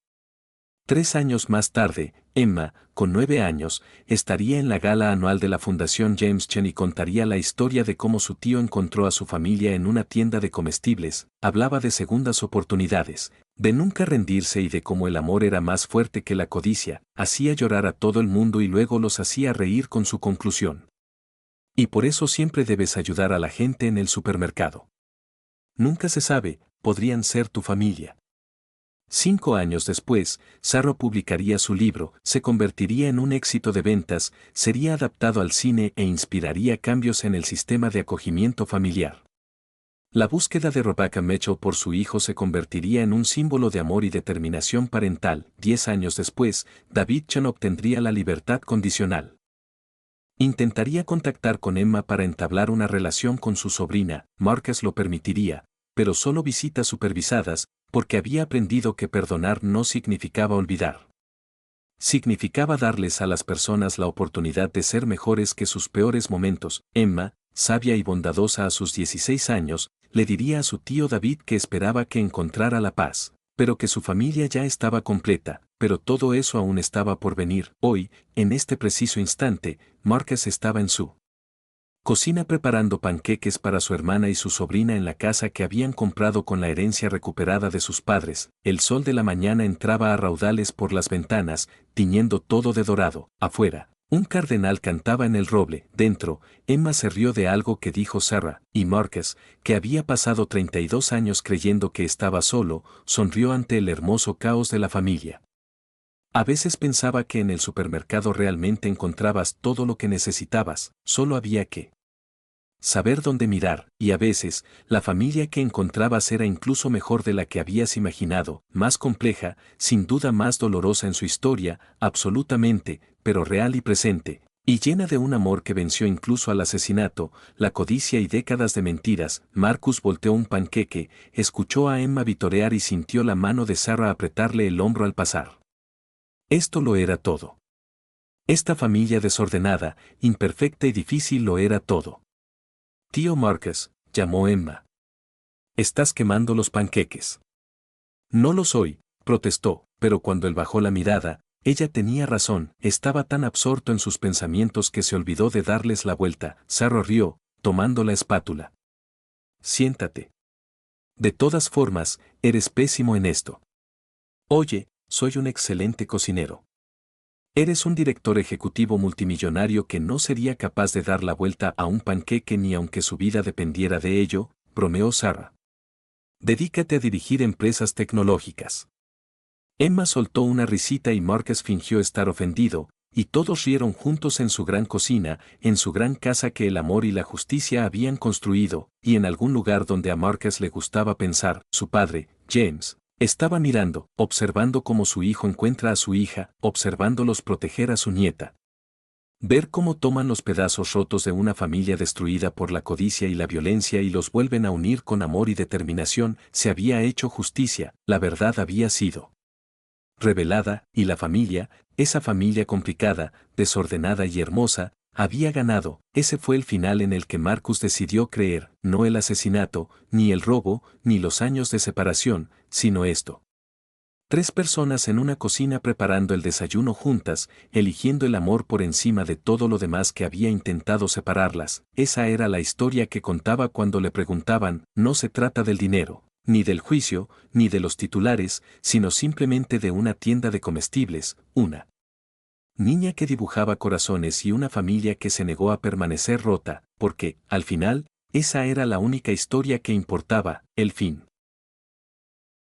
3 años más tarde, Emma, con 9 años, estaría en la gala anual de la Fundación James Chen y contaría la historia de cómo su tío encontró a su familia en una tienda de comestibles, hablaba de segundas oportunidades, de nunca rendirse y de cómo el amor era más fuerte que la codicia, hacía llorar a todo el mundo y luego los hacía reír con su conclusión. Y por eso siempre debes ayudar a la gente en el supermercado. Nunca se sabe, podrían ser tu familia. 5 años después, Sarro publicaría su libro, se convertiría en un éxito de ventas, sería adaptado al cine e inspiraría cambios en el sistema de acogimiento familiar. La búsqueda de Rebecca Mitchell por su hijo se convertiría en un símbolo de amor y determinación parental. 10 años después, David Chen obtendría la libertad condicional. Intentaría contactar con Emma para entablar una relación con su sobrina, Marcus lo permitiría, pero solo visitas supervisadas, porque había aprendido que perdonar no significaba olvidar. Significaba darles a las personas la oportunidad de ser mejores que sus peores momentos. Emma, sabia y bondadosa a sus 16 años, le diría a su tío David que esperaba que encontrara la paz, pero que su familia ya estaba completa, pero todo eso aún estaba por venir. Hoy, en este preciso instante, Marcus estaba en su cocina preparando panqueques para su hermana y su sobrina en la casa que habían comprado con la herencia recuperada de sus padres. El sol de la mañana entraba a raudales por las ventanas, tiñendo todo de dorado. Afuera, un cardenal cantaba en el roble. Dentro, Emma se rió de algo que dijo Sarah, y Marcus, que había pasado 32 años creyendo que estaba solo, sonrió ante el hermoso caos de la familia. A veces pensaba que en el supermercado realmente encontrabas todo lo que necesitabas, solo había que saber dónde mirar, y a veces, la familia que encontrabas era incluso mejor de la que habías imaginado, más compleja, sin duda más dolorosa en su historia, absolutamente, pero real y presente, y llena de un amor que venció incluso al asesinato, la codicia y décadas de mentiras. Marcus volteó un panqueque, escuchó a Emma vitorear y sintió la mano de Sarah apretarle el hombro al pasar. Esto lo era todo. Esta familia desordenada, imperfecta y difícil lo era todo. Tío Marcus, llamó Emma. Estás quemando los panqueques. No lo soy, protestó, pero cuando él bajó la mirada, ella tenía razón, estaba tan absorto en sus pensamientos que se olvidó de darles la vuelta. Sarah rió, tomando la espátula. Siéntate. De todas formas, eres pésimo en esto. Oye, soy un excelente cocinero. Eres un director ejecutivo multimillonario que no sería capaz de dar la vuelta a un panqueque ni aunque su vida dependiera de ello, bromeó Sarah. Dedícate a dirigir empresas tecnológicas. Emma soltó una risita y Marcus fingió estar ofendido, y todos rieron juntos en su gran cocina, en su gran casa que el amor y la justicia habían construido, y en algún lugar donde a Marcus le gustaba pensar, su padre, James, estaba mirando, observando cómo su hijo encuentra a su hija, observándolos proteger a su nieta. Ver cómo toman los pedazos rotos de una familia destruida por la codicia y la violencia y los vuelven a unir con amor y determinación, se había hecho justicia, la verdad había sido revelada, y la familia, esa familia complicada, desordenada y hermosa, había ganado. Ese fue el final en el que Marcus decidió creer, no el asesinato, ni el robo, ni los años de separación, sino esto. 3 personas en una cocina preparando el desayuno juntas, eligiendo el amor por encima de todo lo demás que había intentado separarlas. Esa era la historia que contaba cuando le preguntaban, no se trata del dinero, ni del juicio, ni de los titulares, sino simplemente de una tienda de comestibles, una niña que dibujaba corazones y una familia que se negó a permanecer rota, porque, al final, esa era la única historia que importaba. El fin.